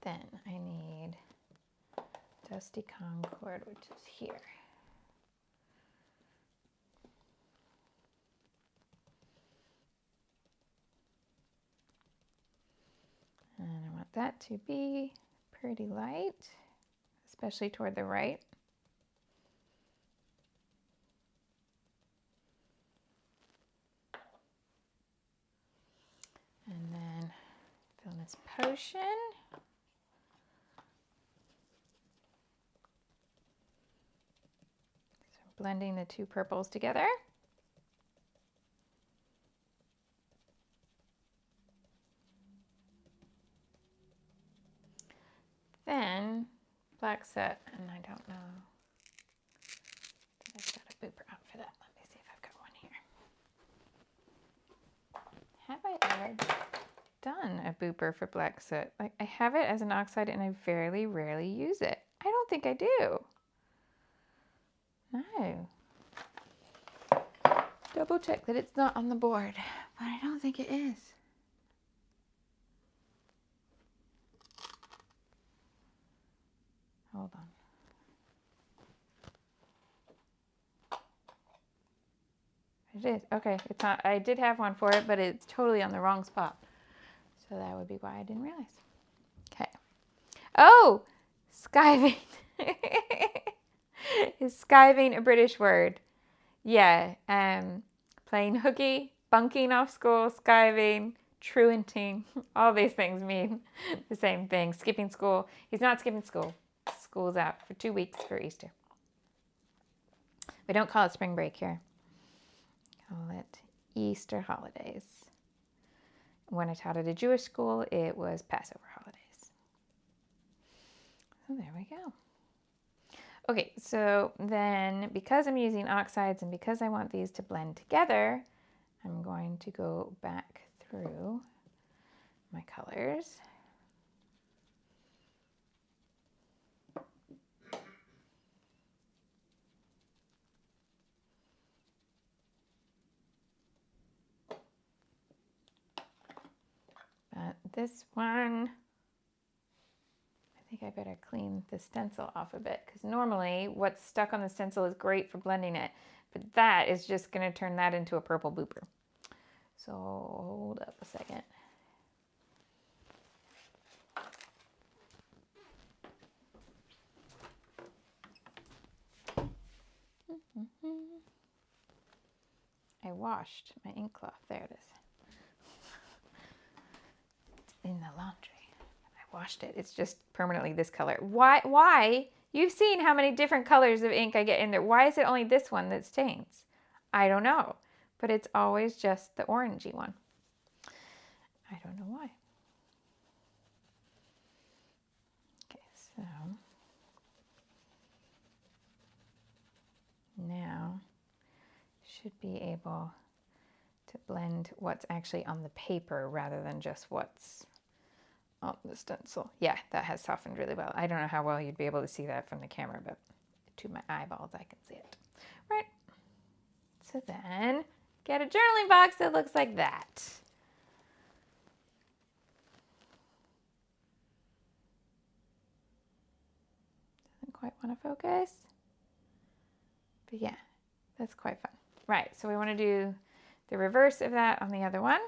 Then I need Dusty Concord, which is here. And I want that to be pretty light, especially toward the right. And then Villainous Potion. So I'm blending the two purples together. Then Black Soot, and I don't know. I think I've got a booper out for that. Let me see if I've got one here. Have I ever done a booper for Black Soot? Like, I have it as an oxide and I very rarely use it. I don't think I do. No. Double check that it's not on the board, but I don't think it is. Hold on. It is. Okay, it's not. I did have one for it, but it's totally on the wrong spot. So that would be why I didn't realize. Okay. Oh, skiving. Is skiving a British word? Yeah. Playing hooky, bunking off school, skiving, truanting. All these things mean the same thing. Skipping school. He's not skipping school. School's out for 2 weeks for Easter. We don't call it spring break here. Call it Easter holidays. When I taught at a Jewish school, it was Passover holidays. So there we go. Okay, so then because I'm using oxides and because I want these to blend together, I'm going to go back through my colors. But this one, I think I better clean the stencil off a bit, because normally what's stuck on the stencil is great for blending it, but that is just going to turn that into a purple blooper. So hold up a second. I washed my ink cloth. There it is. It's in the laundry. I washed it. It's just permanently this color. Why? You've seen how many different colors of ink I get in there. Why is it only this one that stains? I don't know. But it's always just the orangey one. I don't know why. Okay, so now should be able to blend what's actually on the paper rather than just what's on the stencil. Yeah, that has softened really well. I don't know how well you'd be able to see that from the camera, but to my eyeballs I can see it. Right. So then get a journaling box that looks like that. Doesn't quite want to focus. But yeah, that's quite fun. Right, so we want to do the reverse of that on the other one.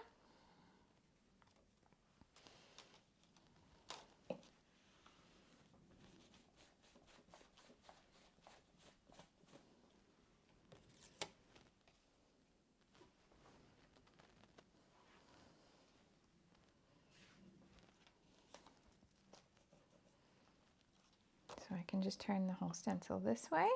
So I can just turn the whole stencil this way.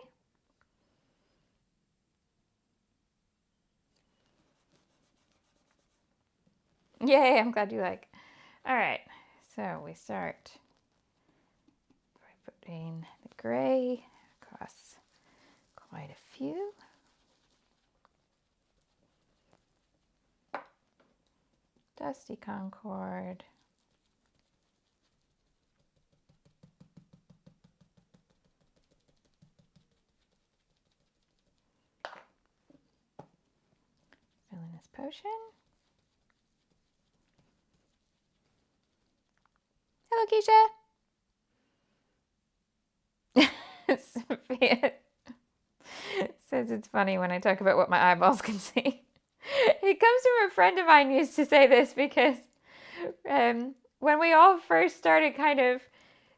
Yay, I'm glad you like. All right, so we start by putting the gray across quite a few. Dusty Concord. Villainous Potion. Hello, Keisha. Sophia says it's funny when I talk about what my eyeballs can see. It comes from a friend of mine who used to say this because when we all first started kind of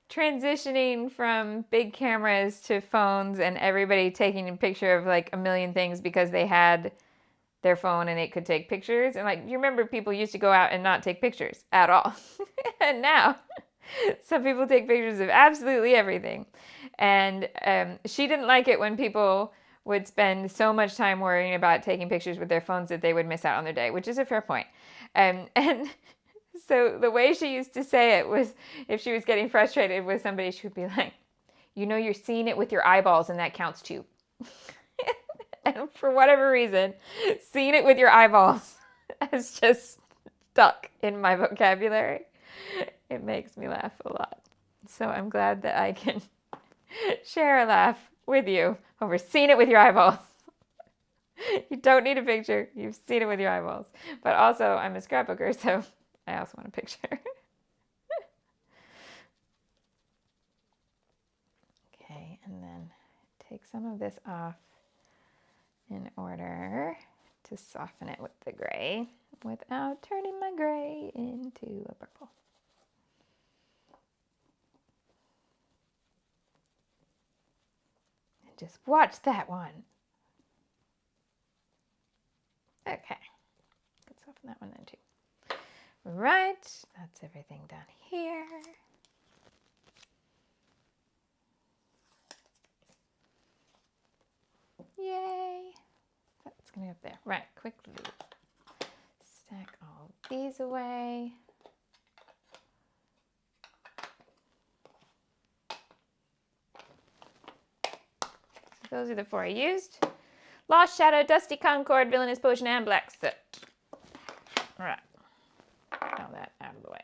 transitioning from big cameras to phones and everybody taking a picture of like a million things because they had their phone and it could take pictures. And like, you remember people used to go out and not take pictures at all. And now some people take pictures of absolutely everything. And she didn't like it when people would spend so much time worrying about taking pictures with their phones that they would miss out on their day, which is a fair point. And so the way she used to say it was, if she was getting frustrated with somebody, she would be like, you know, you're seeing it with your eyeballs and that counts too. And for whatever reason, seeing it with your eyeballs has just stuck in my vocabulary. It makes me laugh a lot. So I'm glad that I can share a laugh with you over seeing it with your eyeballs. You don't need a picture. You've seen it with your eyeballs. But also, I'm a scrapbooker, so I also want a picture. Okay, and then take some of this off in order to soften it with the gray without turning my gray into a purple. And just watch that one. Okay, let's soften that one then too. Right, that's everything down here. Yay! That's gonna be up there. Right, quickly stack all these away. So those are the 4 I used. Lost Shadow, Dusty Concord, Villainous Potion, and Black Soot. All right, now that out of the way.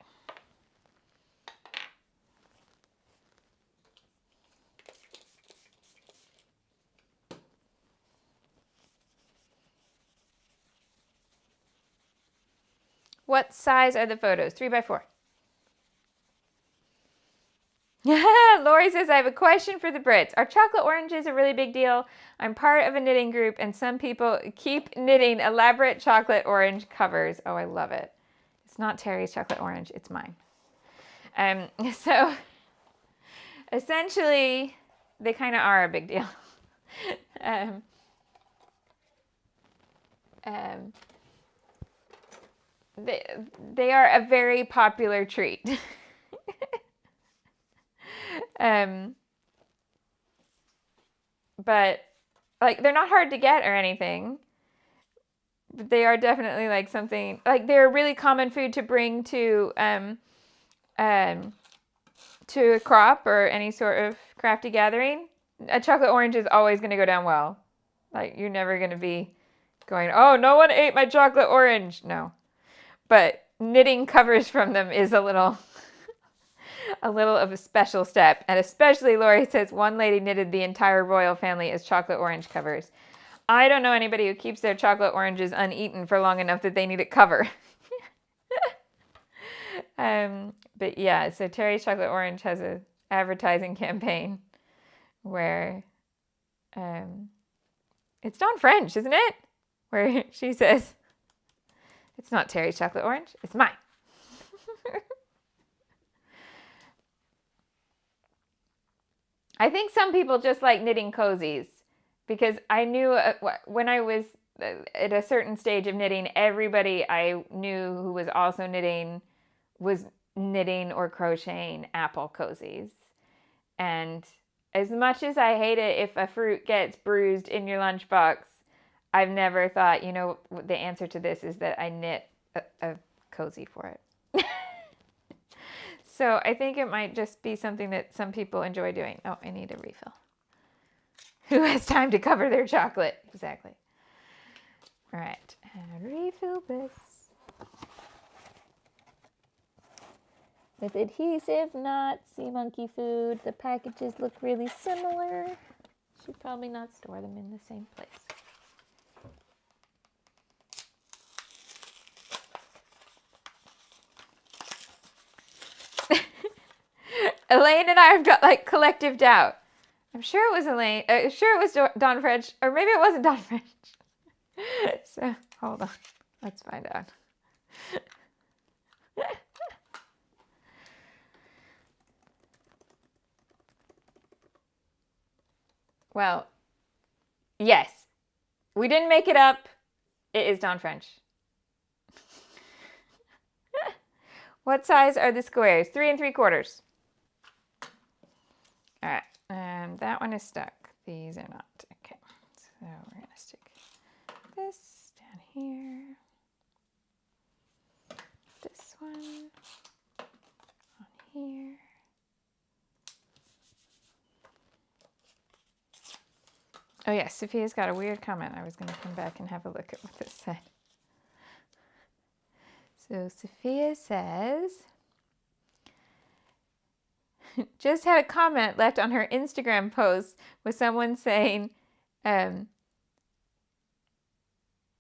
What size are the photos? 3 by 4. Lori says, I have a question for the Brits. Are chocolate oranges a really big deal? I'm part of a knitting group, and some people keep knitting elaborate chocolate orange covers. Oh, I love it. It's not Terry's chocolate orange. It's mine. So essentially, they kind of are a big deal. They are a very popular treat. But like they're not hard to get or anything. But they are definitely like something like they're a really common food to bring to a crop or any sort of crafty gathering. A chocolate orange is always going to go down well. Like you're never going to be going, oh, no one ate my chocolate orange. No. But knitting covers from them is a little of a special step. And especially, Lori says, one lady knitted the entire royal family as chocolate orange covers. I don't know anybody who keeps their chocolate oranges uneaten for long enough that they need it cover. But yeah, so Terry's Chocolate Orange has an advertising campaign where it's Dawn French, isn't it? Where she says, it's not Terry's Chocolate Orange, it's mine. I think some people just like knitting cozies because I knew when I was at a certain stage of knitting, everybody I knew who was also knitting was knitting or crocheting apple cozies. And as much as I hate it if a fruit gets bruised in your lunchbox, I've never thought, you know, the answer to this is that I knit a cozy for it. So I think it might just be something that some people enjoy doing. Oh, I need a refill. Who has time to cover their chocolate? Exactly. All right, and refill this. With adhesive, not sea monkey food. The packages look really similar. Should probably not store them in the same place. Elaine and I have got like collective doubt. I'm sure it was Elaine. Sure it was Dawn French, or maybe it wasn't Dawn French. So hold on, let's find out. Well, yes, we didn't make it up. It is Dawn French. What size are the squares? 3 3/4. All right, and that one is stuck. These are not. Okay, so we're going to stick this down here. This one on here. Oh yes, Sophia's got a weird comment. I was going to come back and have a look at what this said. So Sophia says, just had a comment left on her Instagram post with someone saying,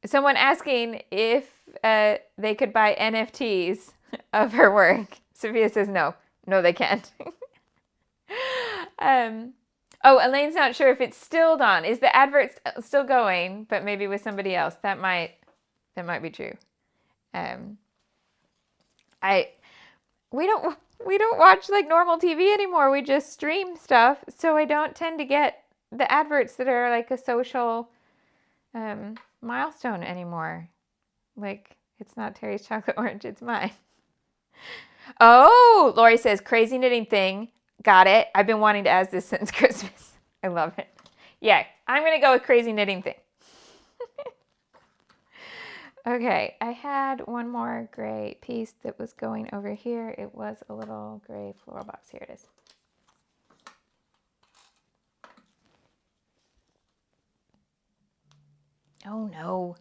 someone asking if they could buy NFTs of her work. Sophia says no, they can't. Oh, Elaine's not sure if it's still Dawn. Is the advert still going, but maybe with somebody else? That might be true. We don't watch like normal TV anymore. We just stream stuff, so I don't tend to get the adverts that are like a social milestone anymore. Like it's not Terry's Chocolate Orange, it's mine. Oh, Lori says crazy knitting thing. Got it. I've been wanting to ask this since Christmas. I love it. Yeah, I'm gonna go with crazy knitting thing. Okay, I had one more gray piece that was going over here. It was a little gray floral box. Here it is. Oh no.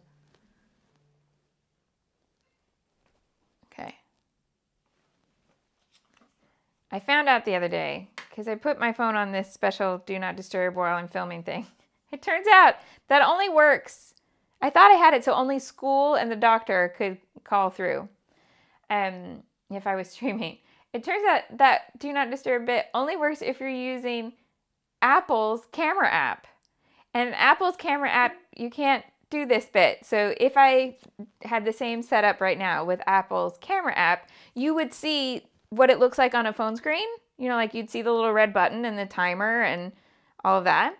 Okay. I found out the other day, because I put my phone on this special do not disturb while I'm filming thing. It turns out that only works. I thought I had it so only school and the doctor could call through if I was streaming. It turns out that Do Not Disturb bit only works if you're using Apple's camera app. And Apple's camera app, you can't do this bit. So if I had the same setup right now with Apple's camera app, you would see what it looks like on a phone screen. You know, like you'd see the little red button and the timer and all of that.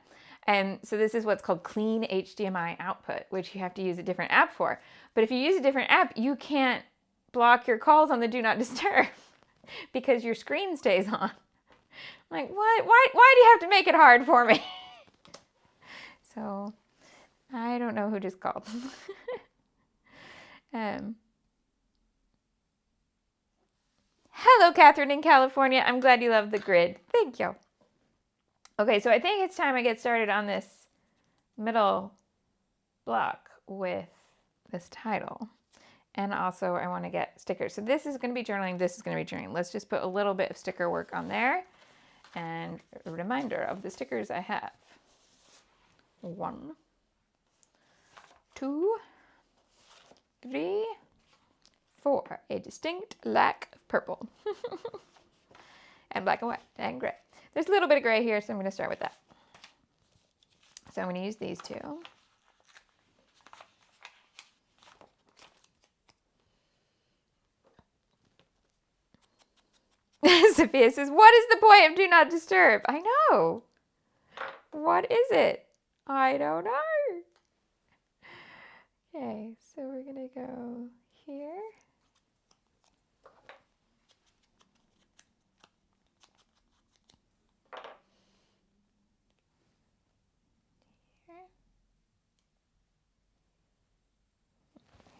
And so this is what's called clean HDMI output, which you have to use a different app for. But if you use a different app, you can't block your calls on the Do Not Disturb because your screen stays on. I'm like, what? Why do you have to make it hard for me? So I don't know who just called. Hello, Catherine in California. I'm glad you love the grid. Thank you. Okay, so I think it's time I get started on this middle block with this title. And also I want to get stickers. So this is going to be journaling. This is going to be journaling. Let's just put a little bit of sticker work on there. And a reminder of the stickers I have. 1, 2, 3, 4. A distinct lack of purple. And black and white and gray. There's a little bit of gray here, so I'm going to start with that. So I'm going to use these two. Sophia says, what is the point of Do Not Disturb? I know. What is it? I don't know. Okay, so we're going to go here. Here.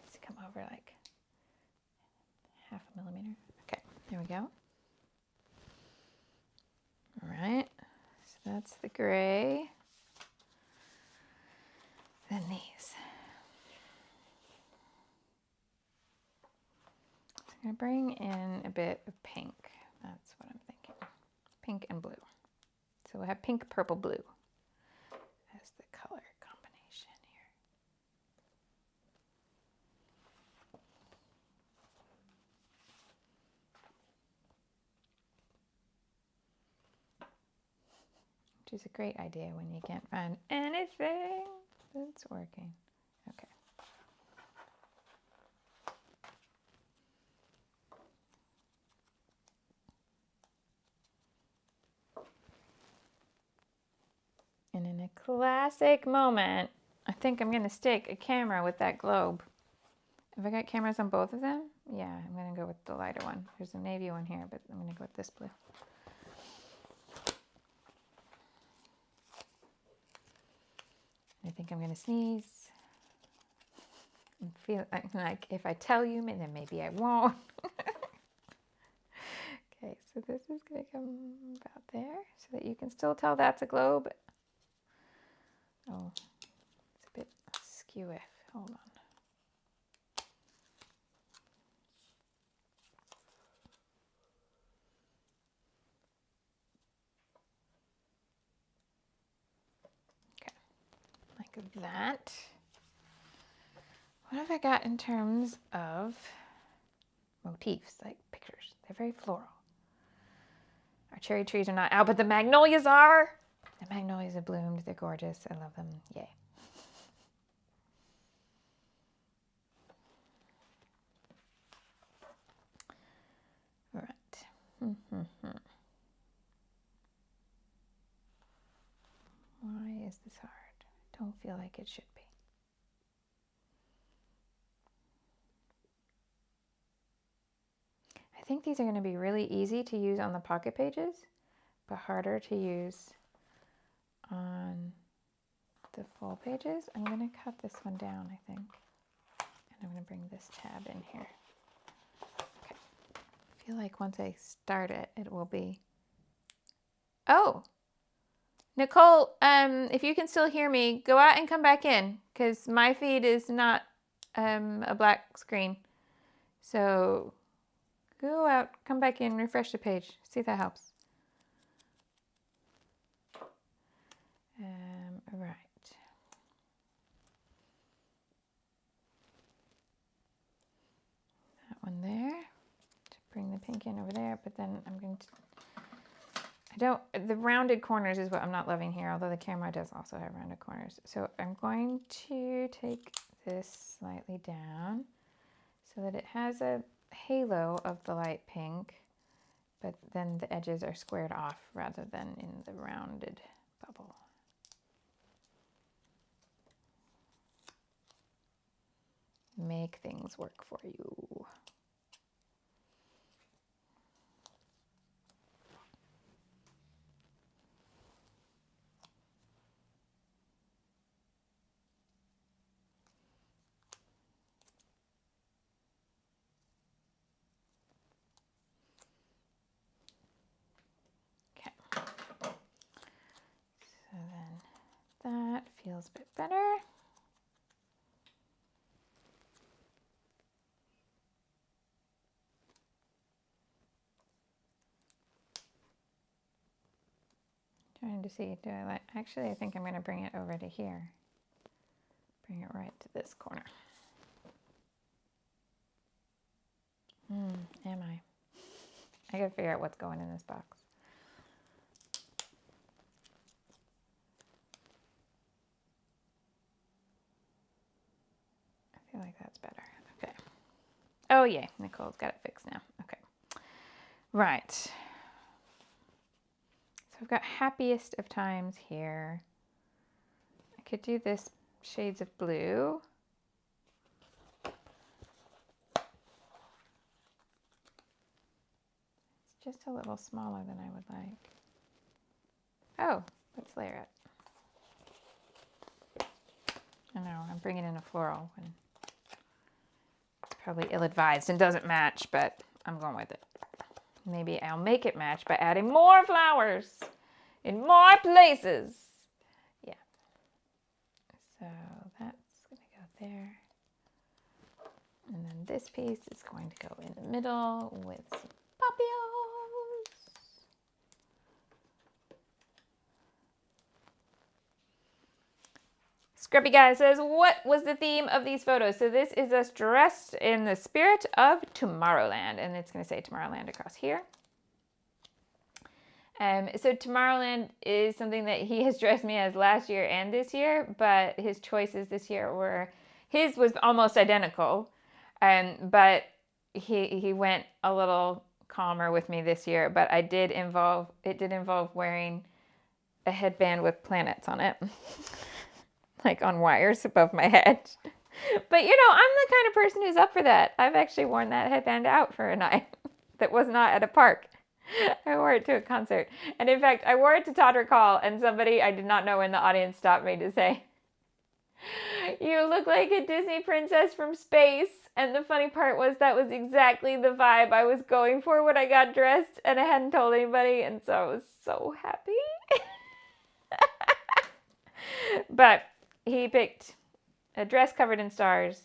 Let's come over like 0.5 millimeter. Okay, there we go. All right, so that's the gray. Then these. So I'm going to bring in a bit of pink. That's what I'm thinking. Pink and blue. So we'll have pink, purple, blue as the color combination here. Which is a great idea when you can't find anything that's working. Okay. And in a classic moment, I think I'm going to stick a camera with that globe. Have I got cameras on both of them? Yeah, I'm going to go with the lighter one. There's a navy one here, but I'm going to go with this blue. I think I'm going to sneeze. And feel like if I tell you, then maybe I won't. Okay, so this is going to come about there so that you can still tell that's a globe. Oh, it's a bit skew-iff. Hold on. Okay, like that. What have I got in terms of motifs, like pictures? They're very floral. Our cherry trees are not out, but the magnolias are. The magnolias have bloomed. They're gorgeous. I love them. Yay. All right. Why is this hard? I don't feel like it should be. I think these are going to be really easy to use on the pocket pages, but harder to use on the full pages. I'm going to cut this one down, I think. And I'm going to bring this tab in here. Okay. I feel like once I start it, it will be... Oh! Nicole, if you can still hear me, go out and come back in, because my feed is not a black screen. So go out, come back in, refresh the page, see if that helps. Right. That one there. To bring the pink in over there, but then I'm going to, the rounded corners is what I'm not loving here, although the camera does also have rounded corners. So I'm going to take this slightly down so that it has a halo of the light pink, but then the edges are squared off rather than in the rounded bubble. Make things work for you. So then that feels a bit better. Trying to see, do I like, actually I think I'm going to bring it over to here. Bring it right to this corner. Am I? I gotta figure out what's going in this box. I feel like that's better. Okay. Oh yay, Nicole's got it fixed now. Okay. Right. So I've got happiest of times here. I could do this shades of blue. It's just a little smaller than I would like. Oh, let's layer it. I know, I'm bringing in a floral when it's probably ill-advised and doesn't match, but I'm going with it. Maybe I'll make it match by adding more flowers in more places. Yeah. So that's going to go there. And then this piece is going to go in the middle with some papillos. Scruppy Guy says, what was the theme of these photos? So this is us dressed in the spirit of Tomorrowland. And it's going to say Tomorrowland across here. So Tomorrowland is something that he has dressed me as last year and this year. But his choices this year were, his was almost identical. But he went a little calmer with me this year. But it did involve wearing a headband with planets on it. Like on wires above my head. But you know, I'm the kind of person who's up for that. I've actually worn that headband out for a night that was not at a park. I wore it to a concert. And in fact, I wore it to Todd Recall, and somebody I did not know in the audience stopped me to say, you look like a Disney princess from space. And the funny part was that was exactly the vibe I was going for when I got dressed, and I hadn't told anybody, and so I was so happy. But he picked a dress covered in stars,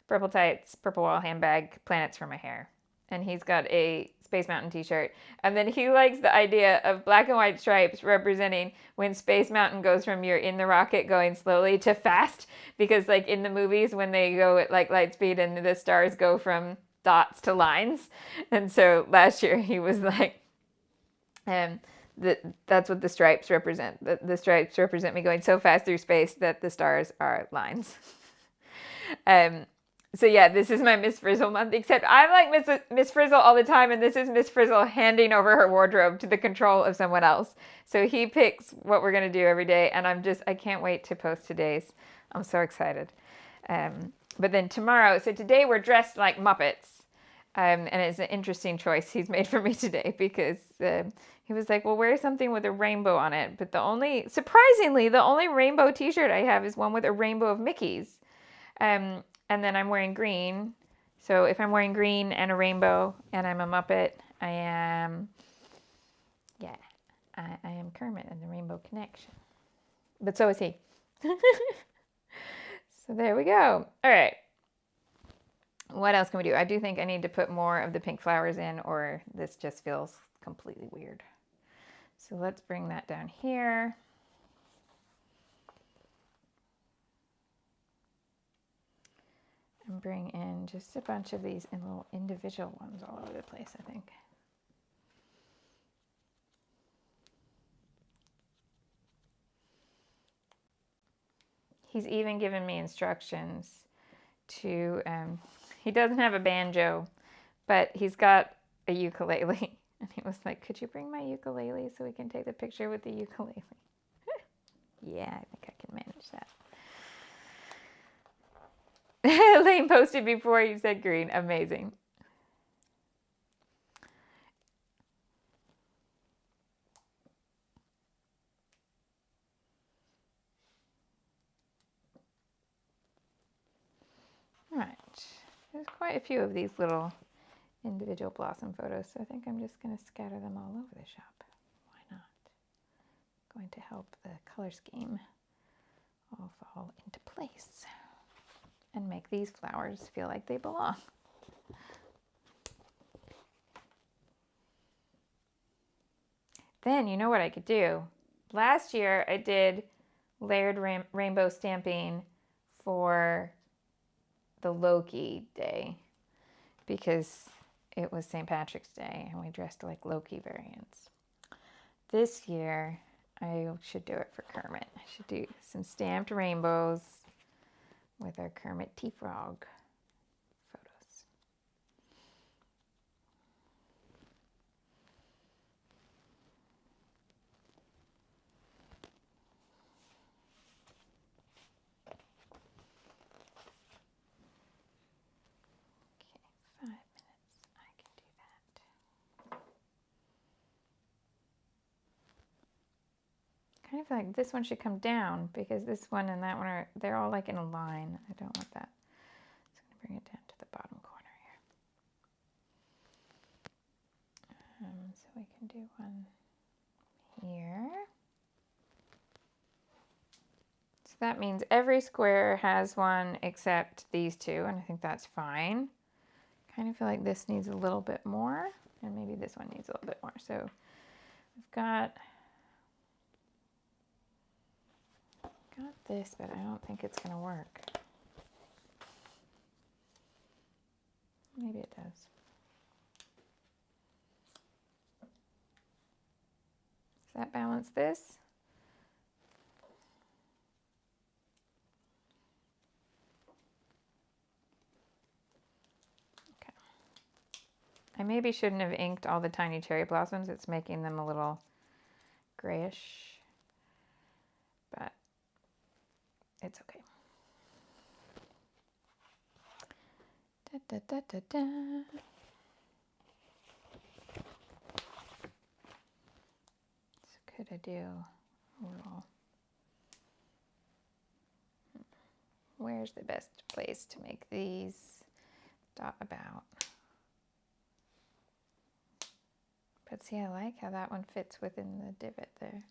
purple tights, purple wall handbag, planets for my hair. And he's got a Space Mountain t-shirt. And then he likes the idea of black and white stripes representing when Space Mountain goes from you're in the rocket going slowly to fast. Because like in the movies when they go at like light speed and the stars go from dots to lines. And so last year he was like, that's what the stripes represent. The stripes represent me going so fast through space that the stars are lines. So yeah, this is my Miss Frizzle month, except I'm like Miss Frizzle all the time, and this is Miss Frizzle handing over her wardrobe to the control of someone else. So he picks what we're going to do every day, and I can't wait to post today's. I'm so excited. But then tomorrow, so today we're dressed like Muppets. And it's an interesting choice he's made for me today because he was like, well, wear something with a rainbow on it. But surprisingly, the only rainbow t-shirt I have is one with a rainbow of Mickeys. And then I'm wearing green. So if I'm wearing green and a rainbow and I'm a Muppet, I am Kermit and the Rainbow Connection. But so is he. So there we go. All right. What else can we do? I do think I need to put more of the pink flowers in, or this just feels completely weird. So let's bring that down here. and bring in just a bunch of these in little individual ones all over the place, I think. He's even given me instructions to, he doesn't have a banjo, but he's got a ukulele. And he was like, could you bring my ukulele so we can take the picture with the ukulele? Yeah, I think I can manage that. Lane posted before you said green. Amazing. All right. There's quite a few of these little individual blossom photos, so I think I'm just going to scatter them all over the shop. Why not? Going to help the color scheme all fall into place and make these flowers feel like they belong. Then you know what I could do? Last year I did layered rainbow stamping for the Loki day because it was St. Patrick's Day and we dressed like Loki variants. This year I should do it for Kermit. I should do some stamped rainbows with our Kermit T-Frog photos. Okay, 5 minutes. I can do that. Kind of feel like this one should come down because this one and that one they're all like in a line. I don't want that. So I'm going to bring it down to the bottom corner here. So we can do one here. So that means every square has one except these two, and I think that's fine. Kind of feel like this needs a little bit more, and maybe this one needs a little bit more. So we've got this, but I don't think it's going to work. Maybe it does. Does that balance this? Okay. I maybe shouldn't have inked all the tiny cherry blossoms. It's making them a little grayish, but it's okay. Da, da, da, da, da. So could I do a little, where's the best place to make these? Dot about. But see, I like how that one fits within the divot there.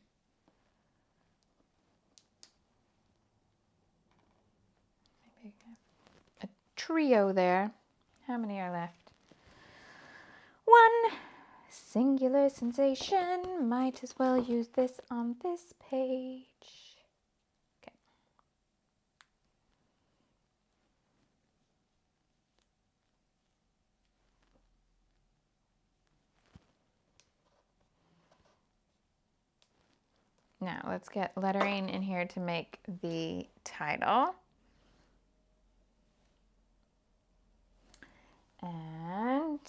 Maybe a trio there. How many are left? One. Singular sensation. Might as well use this on this page. Okay. Now let's get lettering in here to make the title. And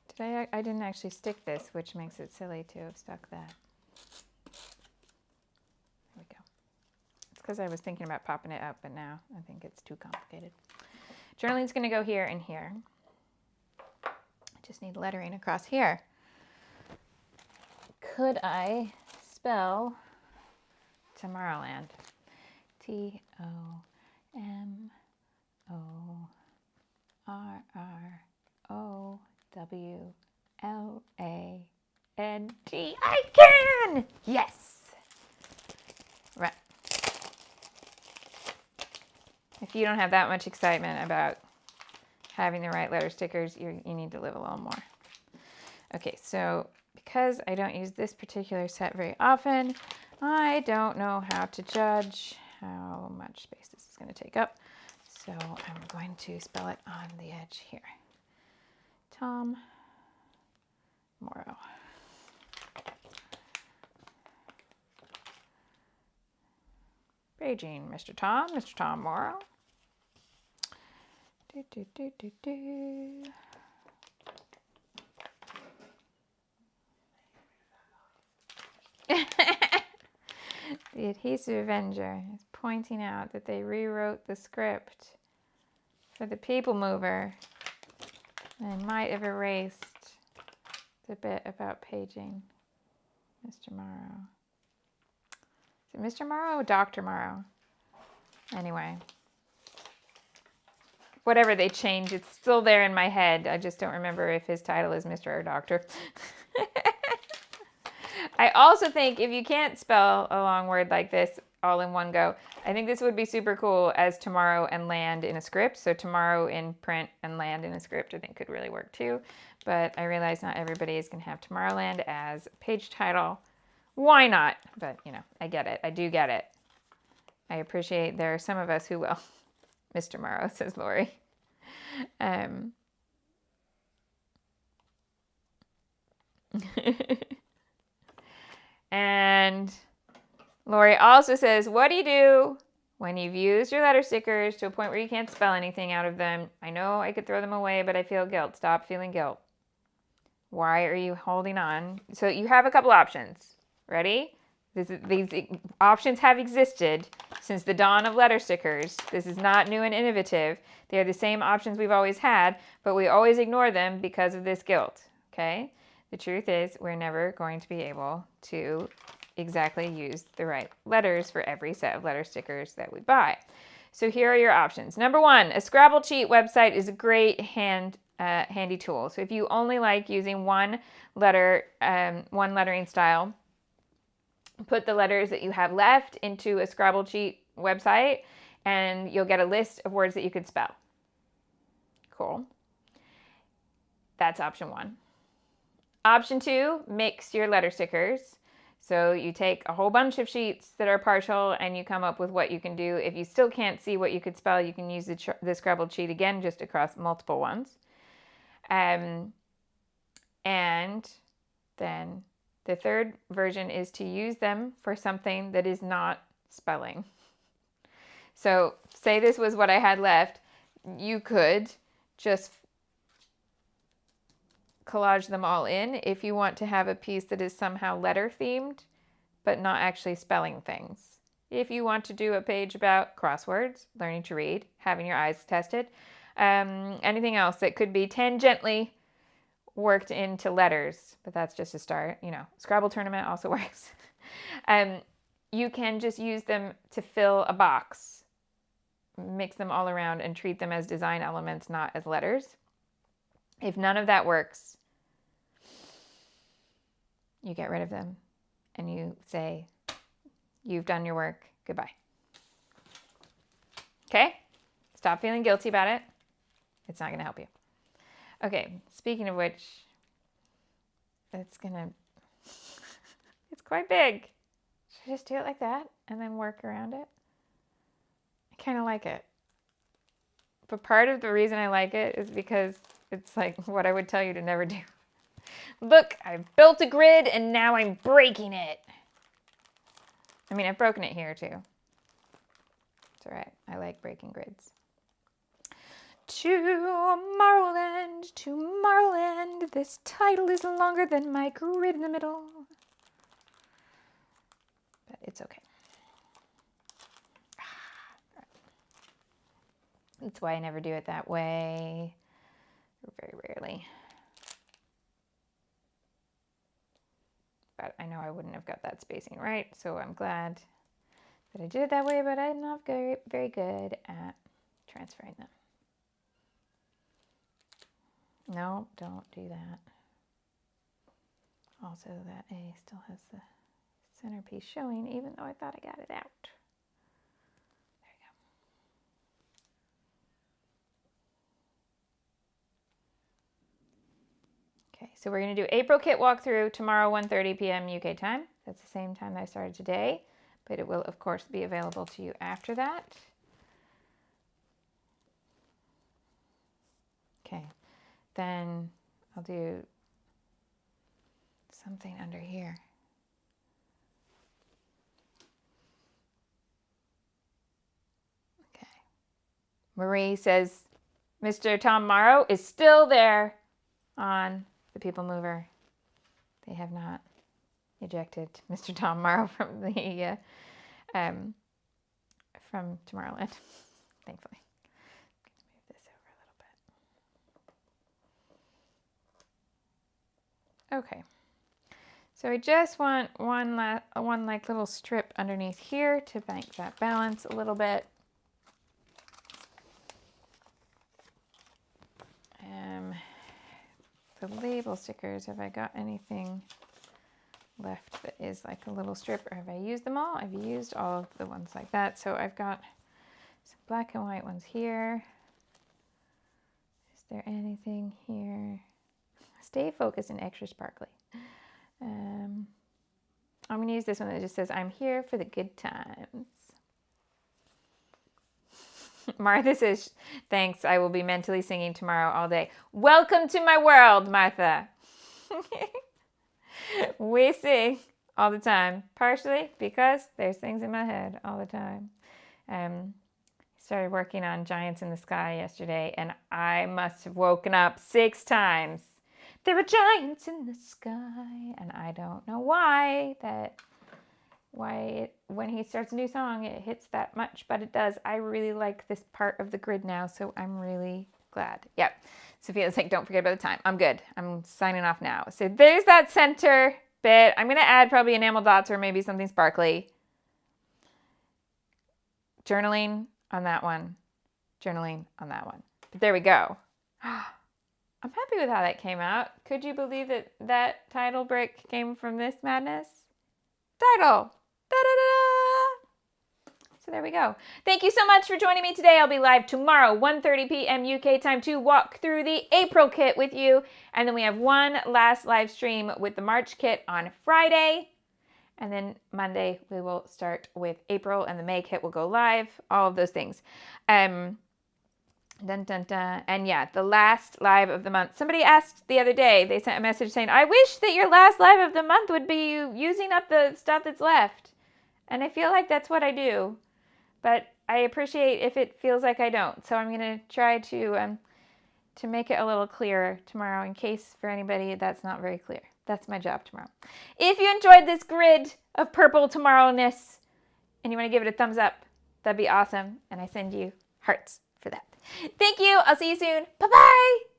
today I didn't actually stick this, which makes it silly to have stuck that. There we go. It's because I was thinking about popping it up, but now I think it's too complicated. Journaling's going to go here and here. I just need lettering across here. Could I spell Tomorrowland? Tomorrowland. I can! Yes! Right. If you don't have that much excitement about having the right letter stickers, you need to live a little more. Okay, so because I don't use this particular set very often, I don't know how to judge how much space this is going to take up. So I'm going to spell it on the edge here. Tom Morrow. Beijing, Mr. Tom Morrow. Do, do, do, do, do. The Adhesive Avenger is pointing out that they rewrote the script for the People Mover. They might have erased the bit about paging Mr. Morrow. Is it Mr. Morrow or Dr. Morrow? Anyway. Whatever they change, it's still there in my head. I just don't remember if his title is Mr. or Doctor. I also think if you can't spell a long word like this all in one go, I think this would be super cool as tomorrow and land in a script. So tomorrow in print and land in a script I think could really work too. But I realize not everybody is going to have Tomorrowland as page title. Why not? But, you know, I get it. I do get it. I appreciate there are some of us who will. Mr. Morrow, says Lori. And Lori also says, what do you do when you've used your letter stickers to a point where you can't spell anything out of them? I know I could throw them away, but I feel guilt. Stop feeling guilt. Why are you holding on? So you have a couple options. Ready? These options have existed since the dawn of letter stickers. This is not new and innovative. They are the same options we've always had, but we always ignore them because of this guilt, okay? The truth is we're never going to be able to exactly use the right letters for every set of letter stickers that we buy. So here are your options. Number one, a Scrabble cheat website is a great handy tool. So if you only like using one lettering style, put the letters that you have left into a Scrabble cheat website and you'll get a list of words that you could spell. Cool. That's option one. Option two, mix your letter stickers. So you take a whole bunch of sheets that are partial and you come up with what you can do. If you still can't see what you could spell, you can use the Scrabble cheat again, just across multiple ones. And then the third version is to use them for something that is not spelling. So say this was what I had left. You could just collage them all in if you want to have a piece that is somehow letter themed, but not actually spelling things. If you want to do a page about crosswords, learning to read, having your eyes tested, anything else that could be tangentially worked into letters, but that's just a start. You know, Scrabble tournament also works. You can just use them to fill a box, mix them all around and treat them as design elements, not as letters. If none of that works, you get rid of them and you say, you've done your work, goodbye. Okay? Stop feeling guilty about it. It's not going to help you. Okay, speaking of which, it's quite big. Should I just do it like that and then work around it? I kind of like it. But part of the reason I like it is because it's like what I would tell you to never do. Look, I've built a grid and now I'm breaking it. I mean, I've broken it here too. It's all right. I like breaking grids. Tomorrowland, Tomorrowland. This title is longer than my grid in the middle. But it's okay. That's why I never do it that way. Very rarely. But I know I wouldn't have got that spacing right, so I'm glad that I did it that way, but I'm not very, very good at transferring them. No, don't do that. Also, that A still has the centerpiece showing, even though I thought I got it out. There you go. Okay, so we're going to do April kit walkthrough tomorrow, 1:30 p.m. UK time. That's the same time that I started today, but it will, of course, be available to you after that. Okay, then I'll do something under here. Okay. Marie says Mr. Tom Morrow is still there on the People Mover. They have not ejected Mr. Tom Morrow from the from Tomorrowland, thankfully. Move this over a little bit. Okay. So I just want one like little strip underneath here to make that balance a little bit. The label stickers, have I got anything left that is like a little strip, or have I used them all? I've used all of the ones like that. So I've got some black and white ones here. Is there anything here? Stay focused and extra sparkly. I'm going to use this one that just says, I'm here for the good times. Martha says, thanks, I will be mentally singing tomorrow all day. Welcome to my world, Martha. We sing all the time, partially because there's things in my head all the time. Started working on Giants in the Sky yesterday, and I must have woken up 6 times. There are giants in the sky, and I don't know why when he starts a new song, it hits that much, but it does. I really like this part of the grid now, so I'm really glad. Yep. Sophia's like, don't forget about the time. I'm good. I'm signing off now. So there's that center bit. I'm going to add probably enamel dots or maybe something sparkly. Journaling on that one. Journaling on that one. But there we go. I'm happy with how that came out. Could you believe that that title brick came from this madness? Title. Da-da-da-da. So there we go. Thank you so much for joining me today. I'll be live tomorrow, 1:30 p.m. UK time, to walk through the April kit with you. And then we have one last live stream with the March kit on Friday. And then Monday we will start with April, and the May kit will go live. All of those things. Dun, dun, dun. And yeah, the last live of the month. Somebody asked the other day, they sent a message saying, I wish that your last live of the month would be you using up the stuff that's left. And I feel like that's what I do. But I appreciate if it feels like I don't. So I'm going to try to make it a little clearer tomorrow, in case for anybody that's not very clear. That's my job tomorrow. If you enjoyed this grid of purple tomorrowness and you want to give it a thumbs up, that'd be awesome. And I send you hearts for that. Thank you. I'll see you soon. Bye-bye.